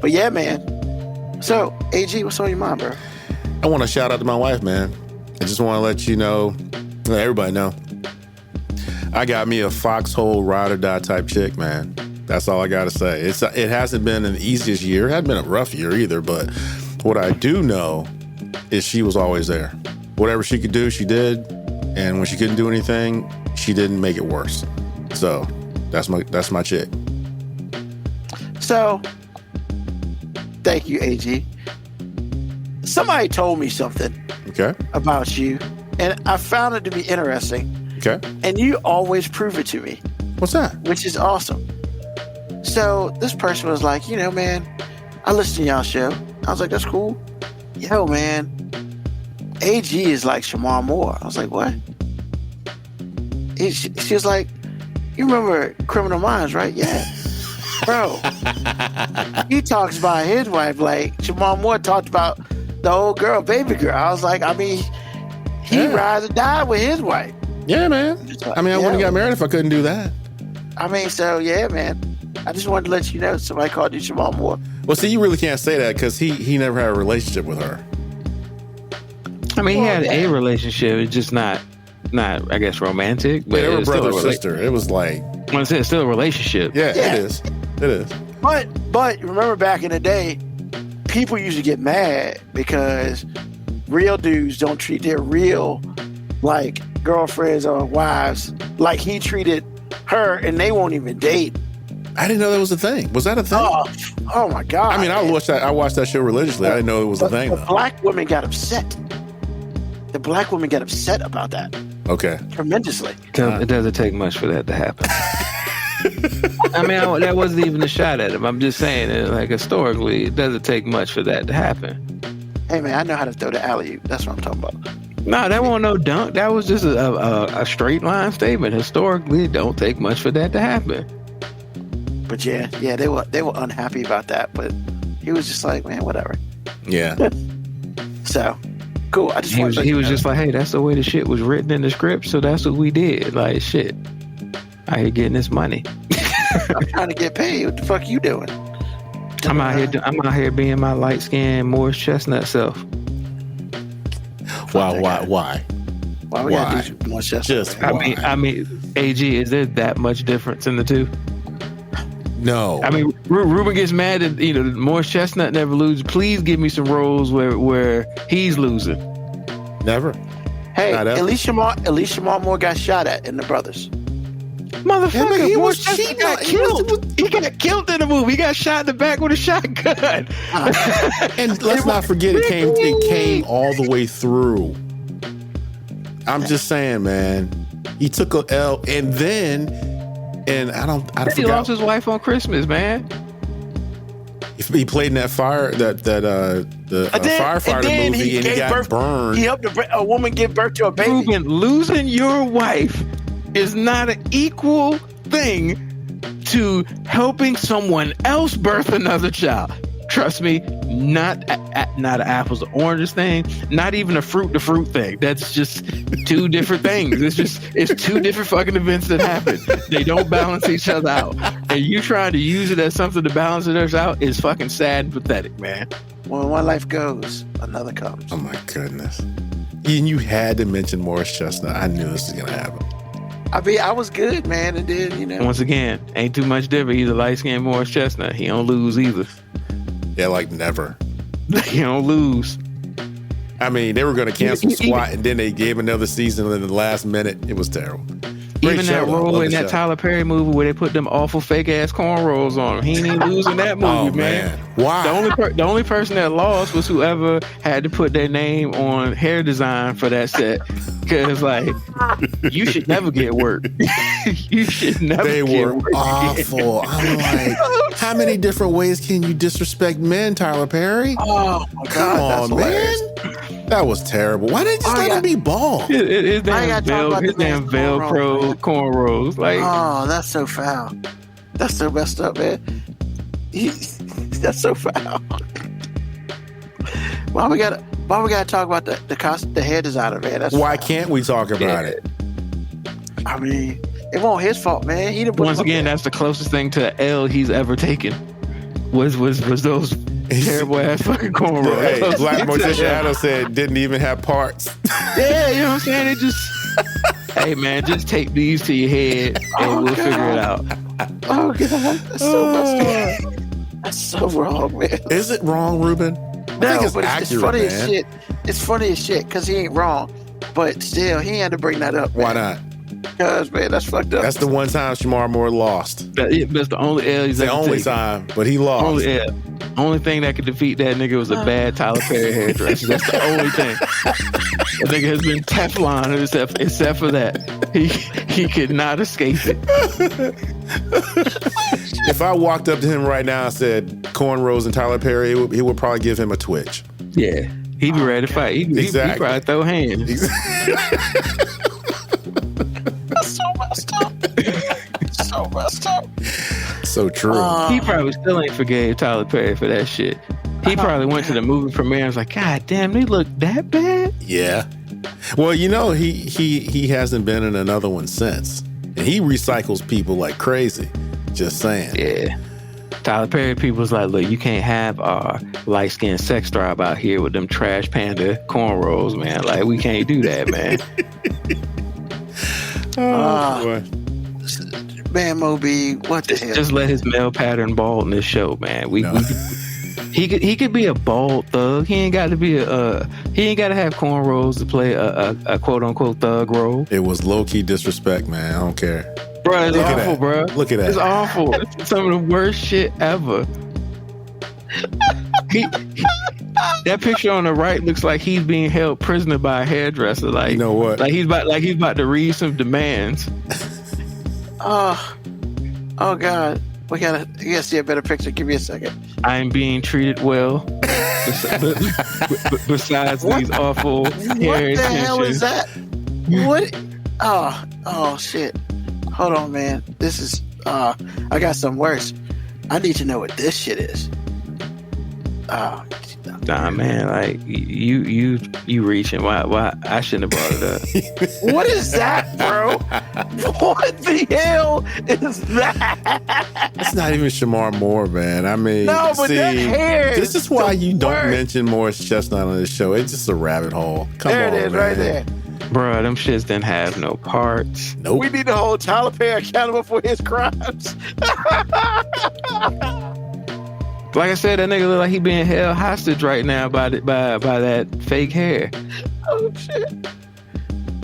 but yeah, man. So, AG, what's on your mind, bro? I want to shout out to my wife, man. I just want to let you know, let everybody know, I got me a foxhole ride or die type chick, man. That's all I got to say. It hasn't been an easiest year. It hasn't been a rough year either, but what I do know is she was always there. Whatever she could do, she did. And when she couldn't do anything, she didn't make it worse. So that's my chick. So, thank you, AG. Somebody told me something Okay. about you, and I found it to be interesting. Okay. And you always prove it to me, What's that? which is awesome. So this person was like, man, I listen to y'all show. I was like, that's cool. Yo, man, AG is like Shamar Moore. I was like, what? She was like, you remember Criminal Minds, right? Yeah. Bro, he talks about his wife like Shamar Moore talked about the old girl, baby girl. I was like, he rides or die with his wife. Yeah, man. I wouldn't have got married if I couldn't do that. So yeah, man. I just wanted to let you know somebody called you Shamar Moore. Well, see, you really can't say that because he never had a relationship with her. He had a relationship. It's just not I guess romantic. But they were brother sister. It was like, when I say it's still a relationship. Yeah, it is. It is. But remember back in the day, people used to get mad because real dudes don't treat their real like girlfriends or wives like he treated her, and they won't even date. I didn't know that was a thing. Was that a thing? Oh my God! I watched that show religiously. I didn't know it was a thing. The black women got upset. The black women got upset about that. Okay. Tremendously. It doesn't take much for that to happen. That wasn't even a shot at him. I'm just saying, like, historically, it doesn't take much for that to happen. Hey, man, I know how to throw the alley-oop. That's what I'm talking about. No, that wasn't no dunk. That was just a straight line statement. Historically, it don't take much for that to happen. But yeah, they were unhappy about that. But he was just like, man, whatever. Yeah. So, cool. He was just like, hey, that's the way the shit was written in the script, so that's what we did. Like, shit, I ain't getting this money. I'm trying to get paid. What the fuck you doing? I'm out here being my light skinned Morris Chestnut self. Why? Why we gotta do more Chestnut? Just AG, is there that much difference in the two? No. Ruben gets mad that Morris Chestnut never loses. Please give me some roles where he's losing. Never. Hey, at least Shamar Moore got shot at in The Brothers. Motherfucker, Morris Chestnut got killed. He got killed in the movie. He got shot in the back with a shotgun. And let's not forget, it came all the way through. I'm just saying, man. He took a L, and then. And I he lost his wife on Christmas, man. He played in that firefighter movie, and he got burned. He helped a woman give birth to a baby. Ruben, losing your wife is not an equal thing to helping someone else birth another child. Trust me, not an apples to oranges thing, not even a fruit to fruit thing. That's just two different things. It's two different fucking events that happen. They don't balance each other out. And you trying to use it as something to balance it out is fucking sad and pathetic, man. When one life goes, another comes. Oh my goodness. And you had to mention Morris Chestnut. I knew this was gonna happen. I was good, man, and then Once again, ain't too much different. He's a light-skinned Morris Chestnut. He don't lose either. Yeah, like never. He don't lose. They were going to cancel SWAT, and then they gave another season in the last minute. It was terrible. Even that role in that Tyler Perry movie where they put them awful fake ass cornrows on him, he ain't losing that movie, man. Why? The only person that lost was whoever had to put their name on hair design for that set. Because you should never get work. You should never. They get were work awful. I'm like, how many different ways can you disrespect men, Tyler Perry? Oh my God, come on, man. That was terrible. Why didn't you just let him be bald? His damn Velcro cornrows. Oh, that's so foul. That's so messed up, man. That's so foul. Why we gotta talk about the hair designer, man? That's why foul. Can't we talk about it? It wasn't his fault, man. He didn't. Once again, that's the closest thing to an L he's ever taken. Was those terrible ass fucking cornrows? Hey, Black Morticia Adams said didn't even have parts. Yeah, you know what I'm saying? It just. Hey man, just tape these to your head and we'll figure it out. Oh God, that's so messed up. That's so wrong, man. Is it wrong, Ruben? No, but it's funny as shit. It's funny as shit because he ain't wrong, but still, he had to bring that up. Man. Why not? Because, man, that's fucked up. That's the one time Shamar Moore lost. That's the only L he's ever taken. The only time, but he lost. Only thing that could defeat that nigga was a bad Tyler Perry hairdresser. That's the only thing. That nigga has been Teflon except for that. He could not escape it. If I walked up to him right now and said cornrows and Tyler Perry, he would probably give him a twitch. Yeah, he'd be ready to fight. He'd Exactly. probably throw hands. That's so messed up. So messed up. So true. He probably still ain't forgave Tyler Perry for that shit. He probably went to the movie premiere and was like, God damn, they look that bad? Yeah. Well, you know, he hasn't been in another one since. And he recycles people like crazy. Just saying. Yeah. Tyler Perry people's like, look, you can't have our light-skinned sex drive out here with them trash panda cornrows, man. Like, we can't do that, man. Boy. Man, Moby, what the hell? Just let his male pattern baldness show, man. He could be a bald thug. He ain't got to be he ain't got to have cornrows to play a quote unquote thug role. It was low key disrespect, man. I don't care. Bro, it's Look at awful, that. bro. Look at that. It's awful. It's some of the worst shit ever. That picture on the right looks like he's being held prisoner by a hairdresser. Like, You know what? Like he's about to read some demands. Oh God. You gotta see a better picture. Give me a second. I'm being treated well. Besides these awful What hair the hell is extensions. that? What? Oh shit. Hold on, man. This is I got something worse. I need to know what this shit is. Nah, man, like you reaching. Why I shouldn't have brought it up. What is that, bro? What the hell is that? It's not even Shamar Moore, man. I mean, No, but that hair this is is why the you don't worst. mention Morris Chestnut on this show. It's just a rabbit hole. Come There on, it is, man. right there. Bruh, them shits didn't have no parts. Nope. We need to hold Tyler Perry accountable for his crimes. Like I said, that nigga look like he being held hostage right now by that fake hair. Oh shit.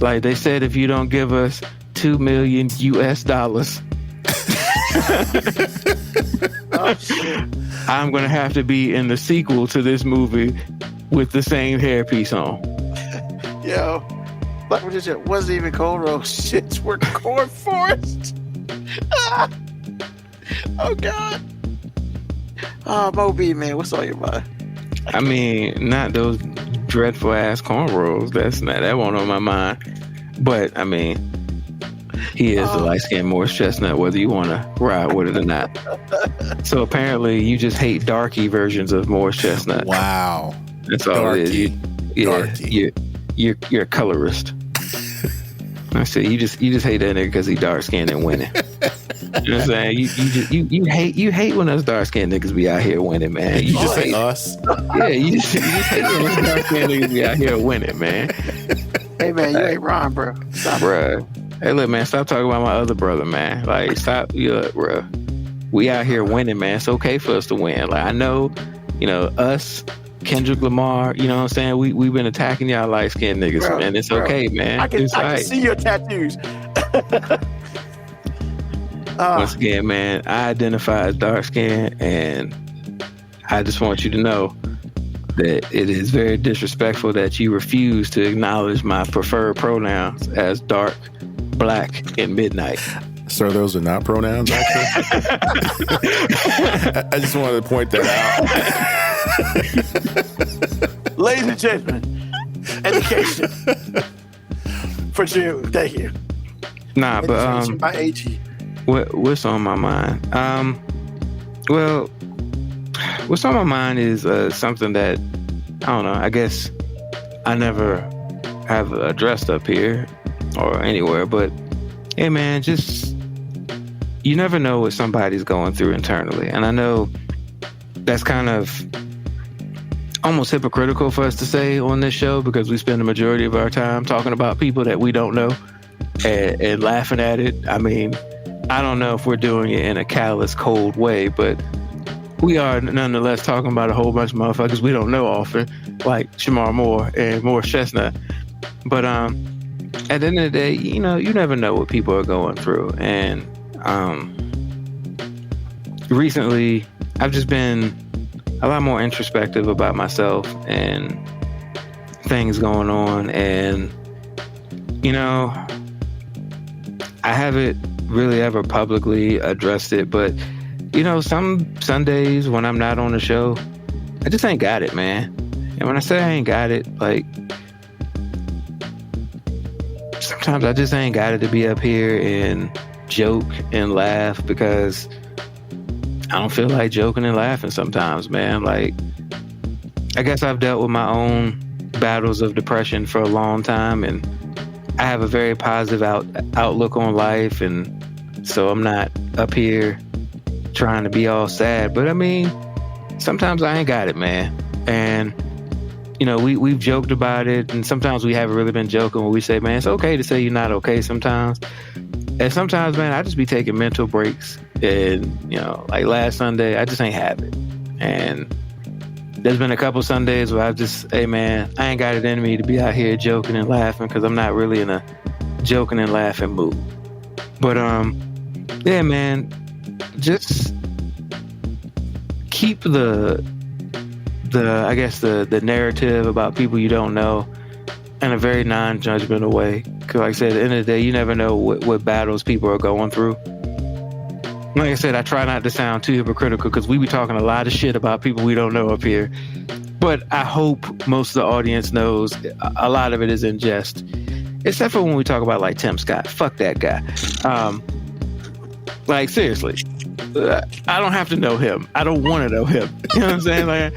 Like they said, if you don't give us $2 million US, Oh shit. I'm gonna have to be in the sequel to this movie with the same hairpiece on. Yo. Like we just said, wasn't even cornrow shits were corn forest. Oh God. Oh, Moby, man, what's on your mind? I mean, not those dreadful ass cornrows. That won't on my mind. But I mean, he is the light skinned Morris Chestnut, whether you want to ride with it or not. So apparently, you just hate darky versions of Morris Chestnut. Wow. That's all it is. Darky. You're a colorist. I said you just hate that nigga because he dark skinned and winning. You know what I'm saying? You hate when us dark skinned niggas be out here winning, man. You just say hate, us? yeah, you just hate when us dark skinned niggas be out here winning, man. Hey, man, you ain't wrong, bro. Stop. Bruh. Hey, look, man, stop talking about my other brother, man. Like, stop, bruh. We out here winning, man. It's okay for us to win. Like, I know, us, Kendrick Lamar, you know what I'm saying? We've been attacking y'all light skinned niggas, Bro, man. It's bro. okay, man. I can It's all right. see your tattoos. Once again, man, I identify as dark skinned, and I just want you to know that it is very disrespectful that you refuse to acknowledge my preferred pronouns as dark, black, and midnight. Sir, those are not pronouns, actually. I just wanted to point that out. Ladies and gentlemen, education for June. Thank you. Nah, but Education by AG. what's on my mind? Well, what's on my mind is something that I don't know. I guess I never have addressed up here or anywhere. But hey, man, just you never know what somebody's going through internally, and I know that's kind of almost hypocritical for us to say on this show because we spend the majority of our time talking about people that we don't know and laughing at it. I mean, I don't know if we're doing it in a callous, cold way, but we are nonetheless talking about a whole bunch of motherfuckers we don't know often, like Shamar Moore and Morris Chestnut. But at the end of the day, you never know what people are going through. And recently, I've just been a lot more introspective about myself and things going on. And, I haven't really ever publicly addressed it, but some Sundays when I'm not on the show, I just ain't got it, man. And when I say I ain't got it, like, sometimes I just ain't got it to be up here and joke and laugh, because I don't feel like joking and laughing sometimes, man. Like, I guess I've dealt with my own battles of depression for a long time, and I have a very positive outlook on life, and so I'm not up here trying to be all sad. But I mean, sometimes I ain't got it, man. And we've joked about it, and sometimes we haven't really been joking when we say, man, it's okay to say you're not okay sometimes. And sometimes, man, I just be taking mental breaks, and like last Sunday, I just ain't have it. And there's been a couple Sundays where I've just, hey man, I ain't got it in me to be out here joking and laughing, because I'm not really in a joking and laughing mood. But yeah, man, just keep the I guess the narrative about people you don't know in a very non-judgmental way. Because like I said, at the end of the day, you never know what battles people are going through. Like I said, I try not to sound too hypocritical, because we be talking a lot of shit about people we don't know up here. But I hope most of the audience knows a lot of it is in jest. Except for when we talk about like Tim Scott. Fuck that guy. Like, seriously. I don't have to know him. I don't want to know him. You know what I'm saying? Like,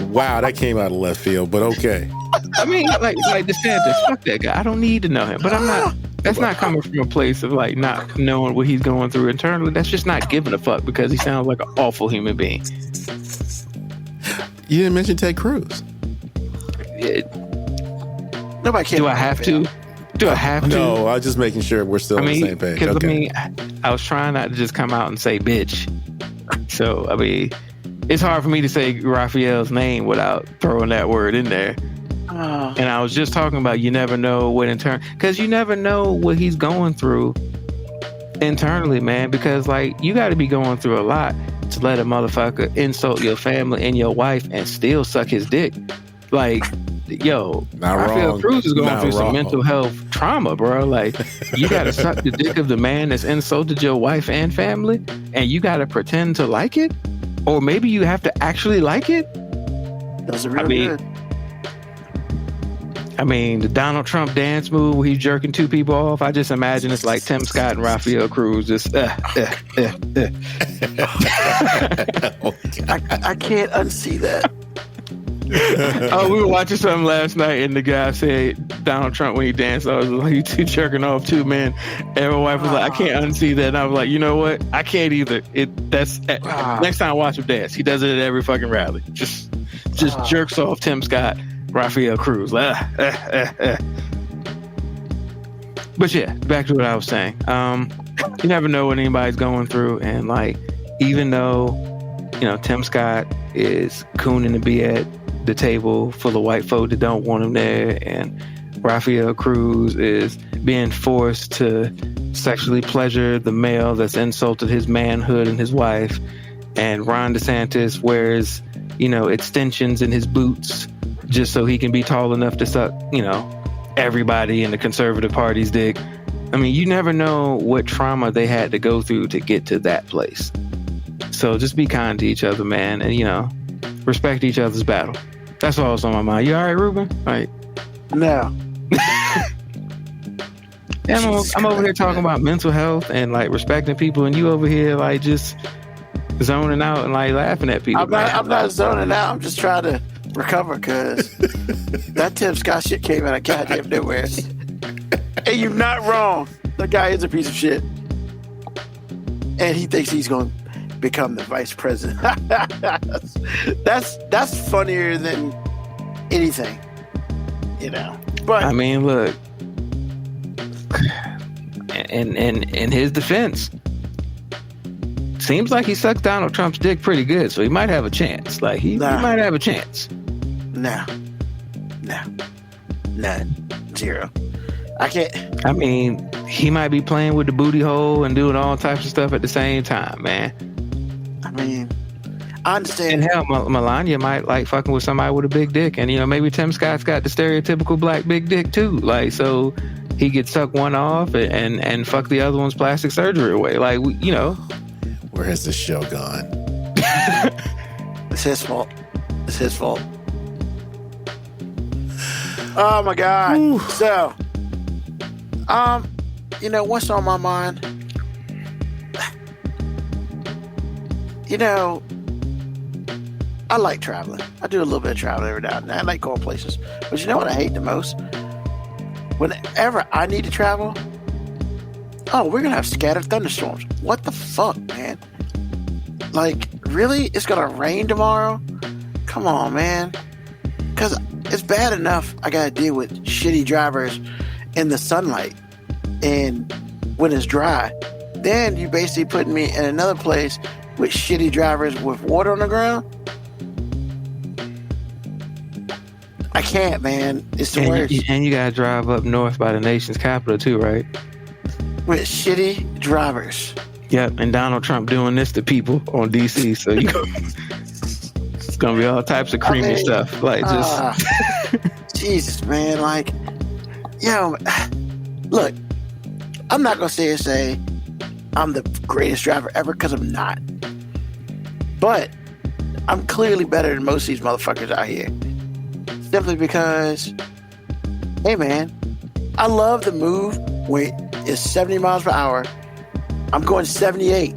wow, that came out of left field, but okay. I mean, like DeSantis, fuck that guy. I don't need to know him. But I'm not. That's not coming from a place of like not knowing what he's going through internally. That's just not giving a fuck, because he sounds like an awful human being. You didn't mention Ted Cruz. Nobody cares. Do I have to? Do I have to? No, I was just making sure we're still on the same page. Because okay. I was trying not to just come out and say bitch. So, I mean, it's hard for me to say Raphael's name without throwing that word in there. And I was just talking about you never know what because you never know what he's going through internally, man. Because, like, you got to be going through a lot to let a motherfucker insult your family and your wife and still suck his dick. Like, yo, Raphael Cruz is going through some mental health trauma, bro. Like, you got to suck the dick of the man that's insulted your wife and family, and you got to pretend to like it? Or maybe you have to actually like it? That's really good. I mean, the Donald Trump dance move where he's jerking two people off, I just imagine it's like Tim Scott and Raphael Cruz just I can't unsee that. Oh, we were watching something last night, and the guy said Donald Trump when he danced, I was like, you two jerking off two men. And my wife was like, I can't unsee that. And I was like, you know what? I can't either. Next time I watch him dance, he does it at every fucking rally. Just jerks off Tim Scott, Raphael Cruz. But yeah, back to what I was saying. You never know what anybody's going through, and like, even though Tim Scott is cooning to be at the table full of white folk that don't want him there, and Raphael Cruz is being forced to sexually pleasure the male that's insulted his manhood and his wife, and Ron DeSantis wears extensions in his boots just so he can be tall enough to suck everybody in the conservative party's dick. I mean, you never know what trauma they had to go through to get to that place. So just be kind to each other, man, and respect each other's battle. That's all that's on my mind. You all right, Ruben? All right. No. Yeah, I'm over here talking about mental health and like respecting people, and you over here like just zoning out and like laughing at people. I'm not zoning out. I'm just trying to recover, because that Tim Scott shit came out of goddamn nowhere. And you're not wrong. That guy is a piece of shit. And he thinks he's going to become the vice president. That's funnier than anything, But I mean, look, in his defense, seems like he sucks Donald Trump's dick pretty good, so he might have a chance. Like he might have a chance. No, none, zero. I can't. I mean, he might be playing with the booty hole and doing all types of stuff at the same time, man. I mean, I understand. And hell, Melania might like fucking with somebody with a big dick, and maybe Tim Scott's got the stereotypical black big dick too. Like, so he could suck one off and fuck the other one's plastic surgery away. Like, you know. Where has this show gone? It's his fault. It's his fault. Oh my God. Ooh. So, you know, what's on my mind? You know, I like traveling. I do a little bit of traveling every now and then. I like going places. But you know what I hate the most? Whenever I need to travel, oh, we're going to have scattered thunderstorms. What the fuck, man? Like, really? It's going to rain tomorrow? Come on, man. Because it's bad enough I got to deal with shitty drivers in the sunlight and when it's dry. Then you basically put me in another place with shitty drivers with water on the ground. I can't, man. It's the worst. And you gotta drive up north by the nation's capital too, right? With shitty drivers. Yep, and Donald Trump doing this to people on DC, so it's gonna be all types of creamy stuff. Like, just Jesus, man. Like, yo, look, I'm not gonna say I'm the greatest driver ever, because I'm not. But I'm clearly better than most of these motherfuckers out here. Simply because, hey man, I love the move when it's 70 miles per hour. I'm going 78,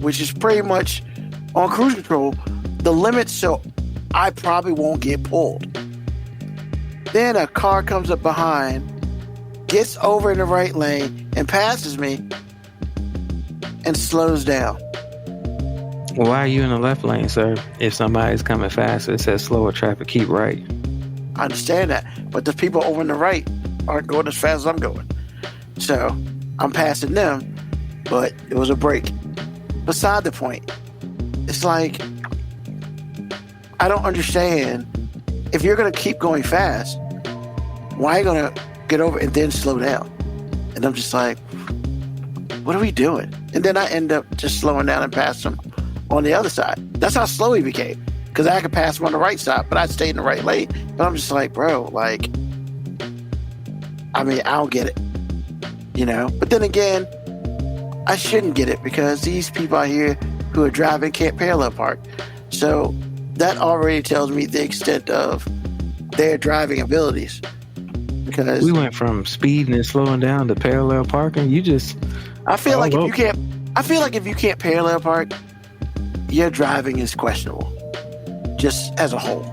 which is pretty much on cruise control, the limit, so I probably won't get pulled. Then a car comes up behind, gets over in the right lane, and passes me, and slows down. Well, why are you in the left lane, sir? If somebody's coming faster, it says slower traffic, keep right. I understand that, but the people over in the right aren't going as fast as I'm going. So I'm passing them, but it was a break. Beside the point, it's like, I don't understand. If you're going to keep going fast, why are you going to get over and then slow down? And I'm just like, what are we doing? And then I end up just slowing down and pass them on the other side. That's how slow he became. Because I could pass him on the right side, but I'd stay in the right lane. But I'm just like, bro, like, I mean, I don't get it. You know? But then again, I shouldn't get it, because these people out here who are driving can't parallel park. So that already tells me the extent of their driving abilities. Because we went from speeding and slowing down to parallel parking. You just, I feel like if you can't parallel park, your driving is questionable, just as a whole.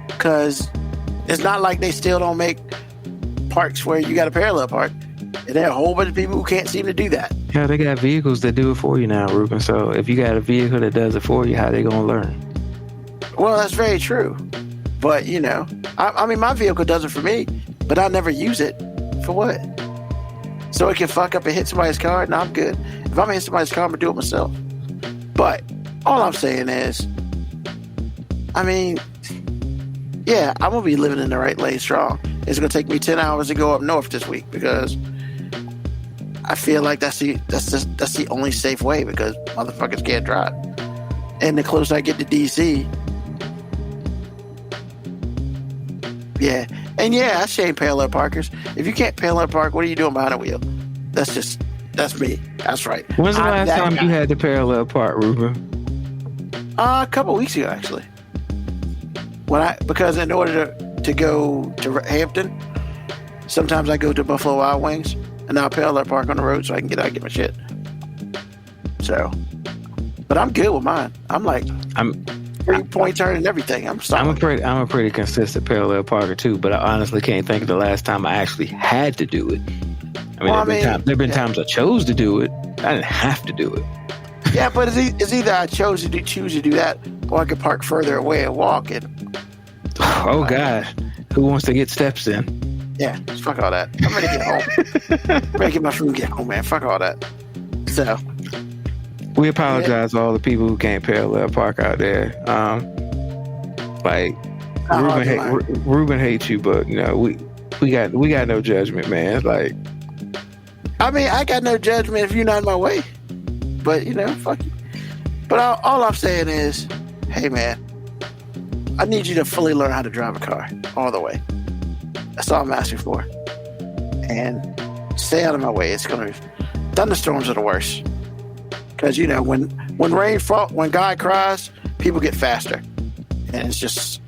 Because it's not like they still don't make parks where you got to parallel park. And there are a whole bunch of people who can't seem to do that. Yeah, they got vehicles that do it for you now, Ruben. So if you got a vehicle that does it for you, how they gonna learn? Well, that's very true. But, you know, I mean, my vehicle does it for me, but I never use it. For what? So it can fuck up and hit somebody's car? No, I'm good. If I'm gonna hit somebody's car, I'm gonna do it myself. But all I'm saying is, I mean, yeah, I'm gonna be living in the right lane strong. It's gonna take me 10 hours to go up north this week, because I feel like that's the only safe way, because motherfuckers can't drive. And the closer I get to DC, yeah. And yeah, I shame parallel parkers. If you can't parallel park, what are you doing behind a wheel? That's me. That's right. When's the last time you had to parallel park, Ruben? A couple weeks ago, actually. Because in order to go to Hampton, sometimes I go to Buffalo Wild Wings, and I'll parallel park on the road so I can get out and get my shit. So, but I'm good with mine. I'm like, I'm 3-point turn and everything. I'm a pretty consistent parallel parker too, but I honestly can't think of the last time I actually had to do it. I mean, there have been times I chose to do it. I didn't have to do it. Yeah, but it's either I choose to do that, or I could park further away and walk. And oh God, who wants to get steps in? Yeah, fuck all that. I'm ready to get home. I'm ready to get my food and get home, man. Fuck all that. So we apologize to all the people who can't parallel park out there. Ruben hates you, but you know we got no judgment, man. Like, I mean, I got no judgment if you're not in my way. But, you know, fuck you. But all I'm saying is, hey, man, I need you to fully learn how to drive a car all the way. That's all I'm asking for. and stay out of my way. It's going to be thunderstorms are the worst. Because, you know, when rain falls, when God cries, people get faster. And it's just...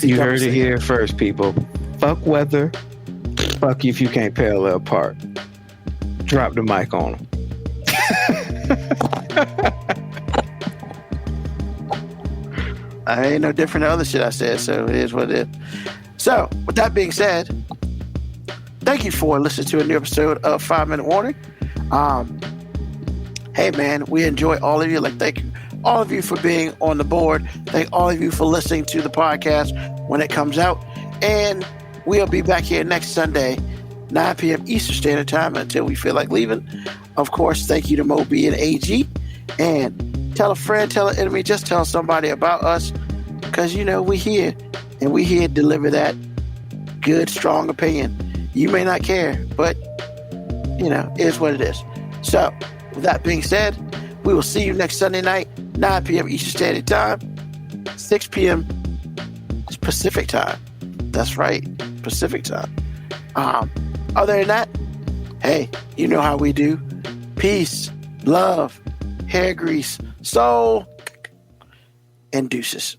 You heard it here first, people. Fuck weather. Fuck you if you can't parallel park. Drop the mic on them. I ain't no different than other shit I said, so it is what it is. So, with that being said, thank you for listening to a new episode of 5 Minute Warning. Hey, man, we enjoy all of you. Like, thank you, all of you, for being on the board. Thank all of you for listening to the podcast when it comes out. And we'll be back here next Sunday, 9 p.m. Eastern Standard Time, until we feel like leaving. Of course, thank you to Moby and AG. And tell a friend, tell an enemy, just tell somebody about us. Because, you know, we here. And we here to deliver that good, strong opinion. You may not care, but, you know, it is what it is. So, with that being said, we will see you next Sunday night, 9 p.m. Eastern Standard Time, 6 p.m. Pacific Time. That's right, Pacific Time. Other than that, hey, you know how we do. Peace, love, hair grease, soul, and deuces.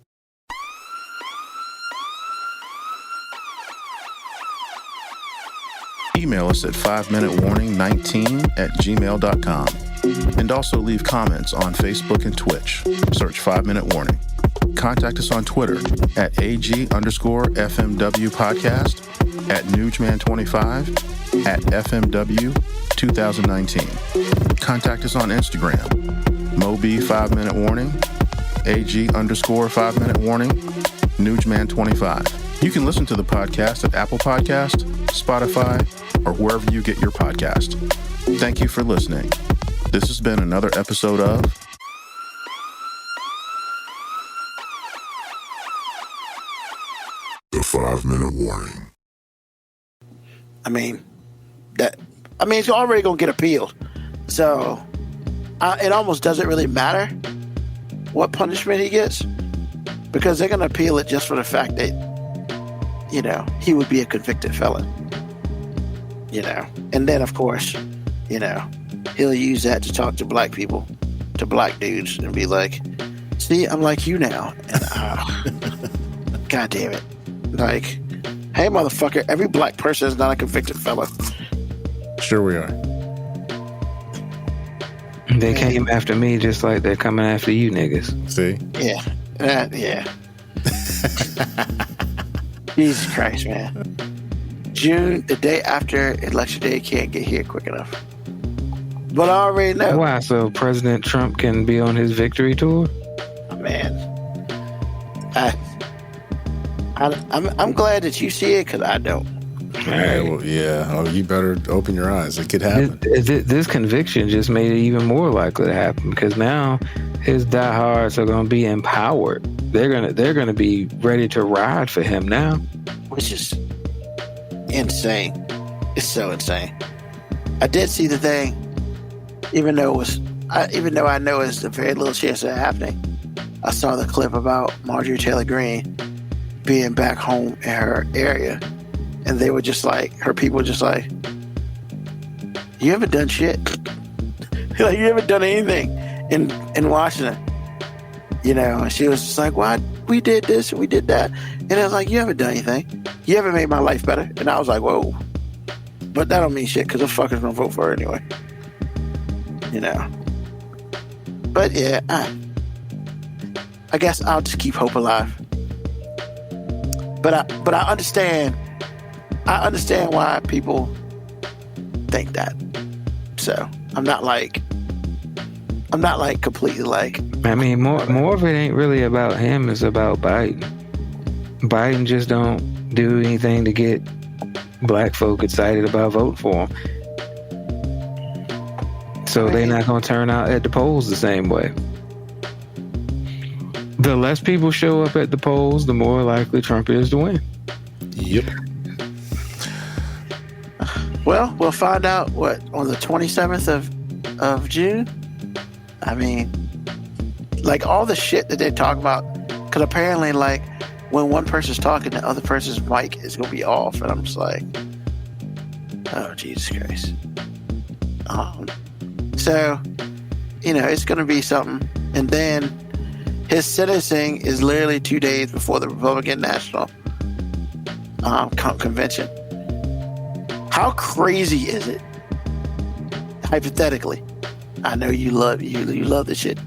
Email us at 5minutewarning19@gmail.com. And also leave comments on Facebook and Twitch. Search 5 Minute Warning. Contact us on Twitter at AG_FMW podcast, at Nugman25, at FMW 2019. Contact us on Instagram, Moby 5 Minute Warning, AG_5 Minute Warning, Nugman25. You can listen to the podcast at Apple Podcast, Spotify, or wherever you get your podcast. Thank you for listening. This has been another episode of The 5 Minute Warning. It's already gonna get appealed, so it almost doesn't really matter what punishment he gets, because they're gonna appeal it just for the fact that, you know, he would be a convicted felon, you know, and then of course, you know, he'll use that to talk to black people, to black dudes, and be like, see, I'm like you now. And God damn it. Like, hey, motherfucker, every black person is not a convicted felon. Sure we are. They came after me just like they're coming after you niggas. See? Yeah. Yeah. Jesus Christ, man. June, the day after Election Day, can't get here quick enough. But I already know. Why? So President Trump can be on his victory tour? Oh, man. I'm glad that you see it, because I don't. Hey, well, yeah. Oh, you better open your eyes. It could happen. This conviction just made it even more likely to happen, because now his diehards are going to be empowered. They're gonna be ready to ride for him now, which is insane. It's so insane. I did see the thing, even though I know it's a very little chance of it happening. I saw the clip about Marjorie Taylor Greene being back home in her area, and they were just like, her people were just like, you haven't done shit. Like, you haven't done anything in Washington. You know, and she was just like, well, we did this and we did that. And I was like, you haven't done anything. You haven't made my life better. And I was like, whoa. But that don't mean shit, because the fuckers gonna vote for her anyway. You know. But yeah, I guess I'll just keep hope alive. But I understand why people think that. So I'm not like completely like. I mean, more of it ain't really about him. It's about Biden. Biden just don't do anything to get black folk excited about voting for him. So they're not going to turn out at the polls the same way. The less people show up at the polls, the more likely Trump is to win. Yep. Well, we'll find out on the 27th of June. I mean, like, all the shit that they talk about Because apparently, like, when one person's talking, the other person's mic is going to be off. And I'm just like, oh, Jesus Christ. So, you know, it's going to be something. And then his sentencing is literally 2 days before the Republican National Convention. How crazy is it? Hypothetically, I know you love this shit,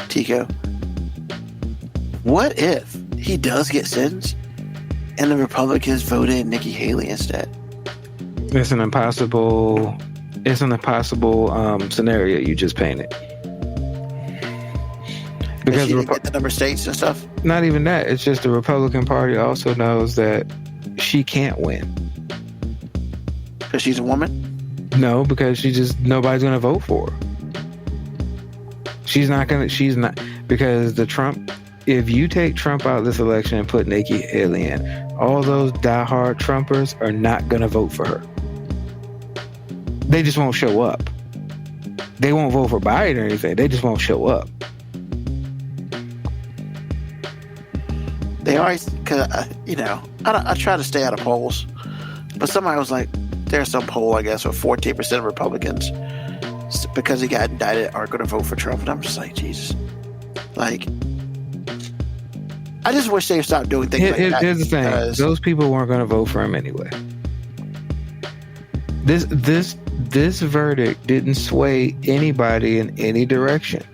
Tico. What if he does get sentenced and the Republicans voted in Nikki Haley instead? It's an impossible scenario you just painted. Because she didn't get the number of states and stuff. Not even that. It's just the Republican Party also knows that she can't win. Because she's a woman? No, because nobody's gonna vote for her. She's not because if you take Trump out of this election and put Nikki Haley in, all those diehard Trumpers are not gonna vote for her. They just won't show up. They won't vote for Biden or anything. They just won't show up. They always, cause you know, I try to stay out of polls, but somebody was like, there's some poll, I guess, where 14% of Republicans, because he got indicted, are going to vote for Trump. And I'm just like, Jesus. Like, I just wish they would stop doing things like that. Here's the thing. Those people weren't going to vote for him anyway. This verdict didn't sway anybody in any direction.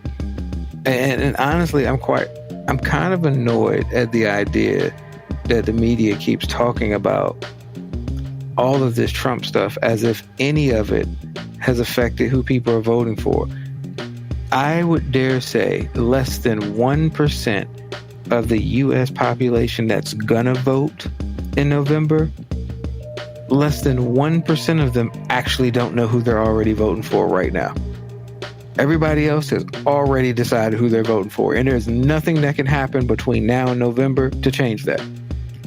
And honestly, I'm kind of annoyed at the idea that the media keeps talking about all of this Trump stuff as if any of it has affected who people are voting for. I would dare say less than 1% of the U.S. population that's gonna vote in November, less than 1% of them actually don't know who they're already voting for right now. Everybody else has already decided who they're voting for, and there's nothing that can happen between now and November to change that.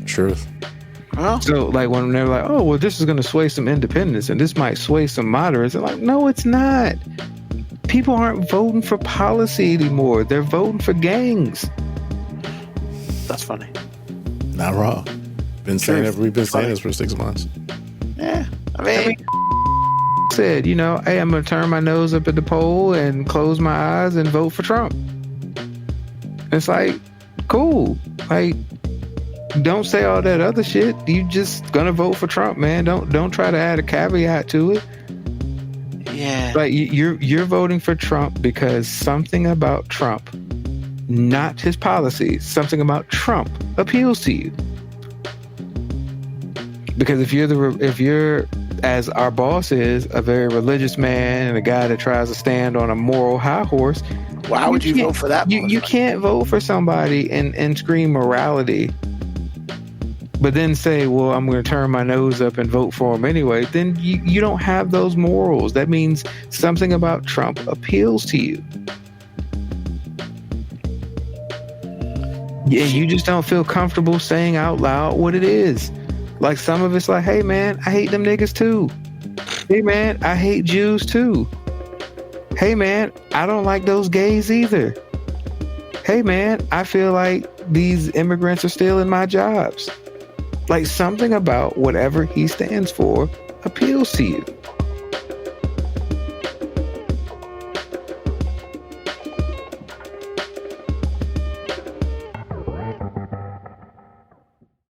Truth. Well, So, like, when they're like, oh, well, this is going to sway some independents and this might sway some moderates, they're like, no, it's not. People aren't voting for policy anymore. They're voting for gangs. that's funny. Not wrong. We've been saying this for 6 months. Yeah. I mean Said, you know, hey, I'm going to turn my nose up at the poll and close my eyes and vote for Trump. It's like, cool. Like, don't say all that other shit. You just gonna vote for Trump, man. Don't try to add a caveat to it. yeah. Like, you're voting for Trump because something about Trump, not his policies, something about Trump appeals to you. Because if you're as our boss is, a very religious man and a guy that tries to stand on a moral high horse, Why would you vote for that? You can't vote for somebody and scream morality, but then say, well, I'm going to turn my nose up and vote for him anyway. Then you don't have those morals. That means something about Trump appeals to you. Yeah, you just don't feel comfortable saying out loud what it is. Like, some of it's like, hey man, I hate them niggas too. Hey man, I hate Jews too. Hey man, I don't like those gays either. Hey man, I feel like these immigrants are stealing my jobs. Like, something about whatever he stands for appeals to you.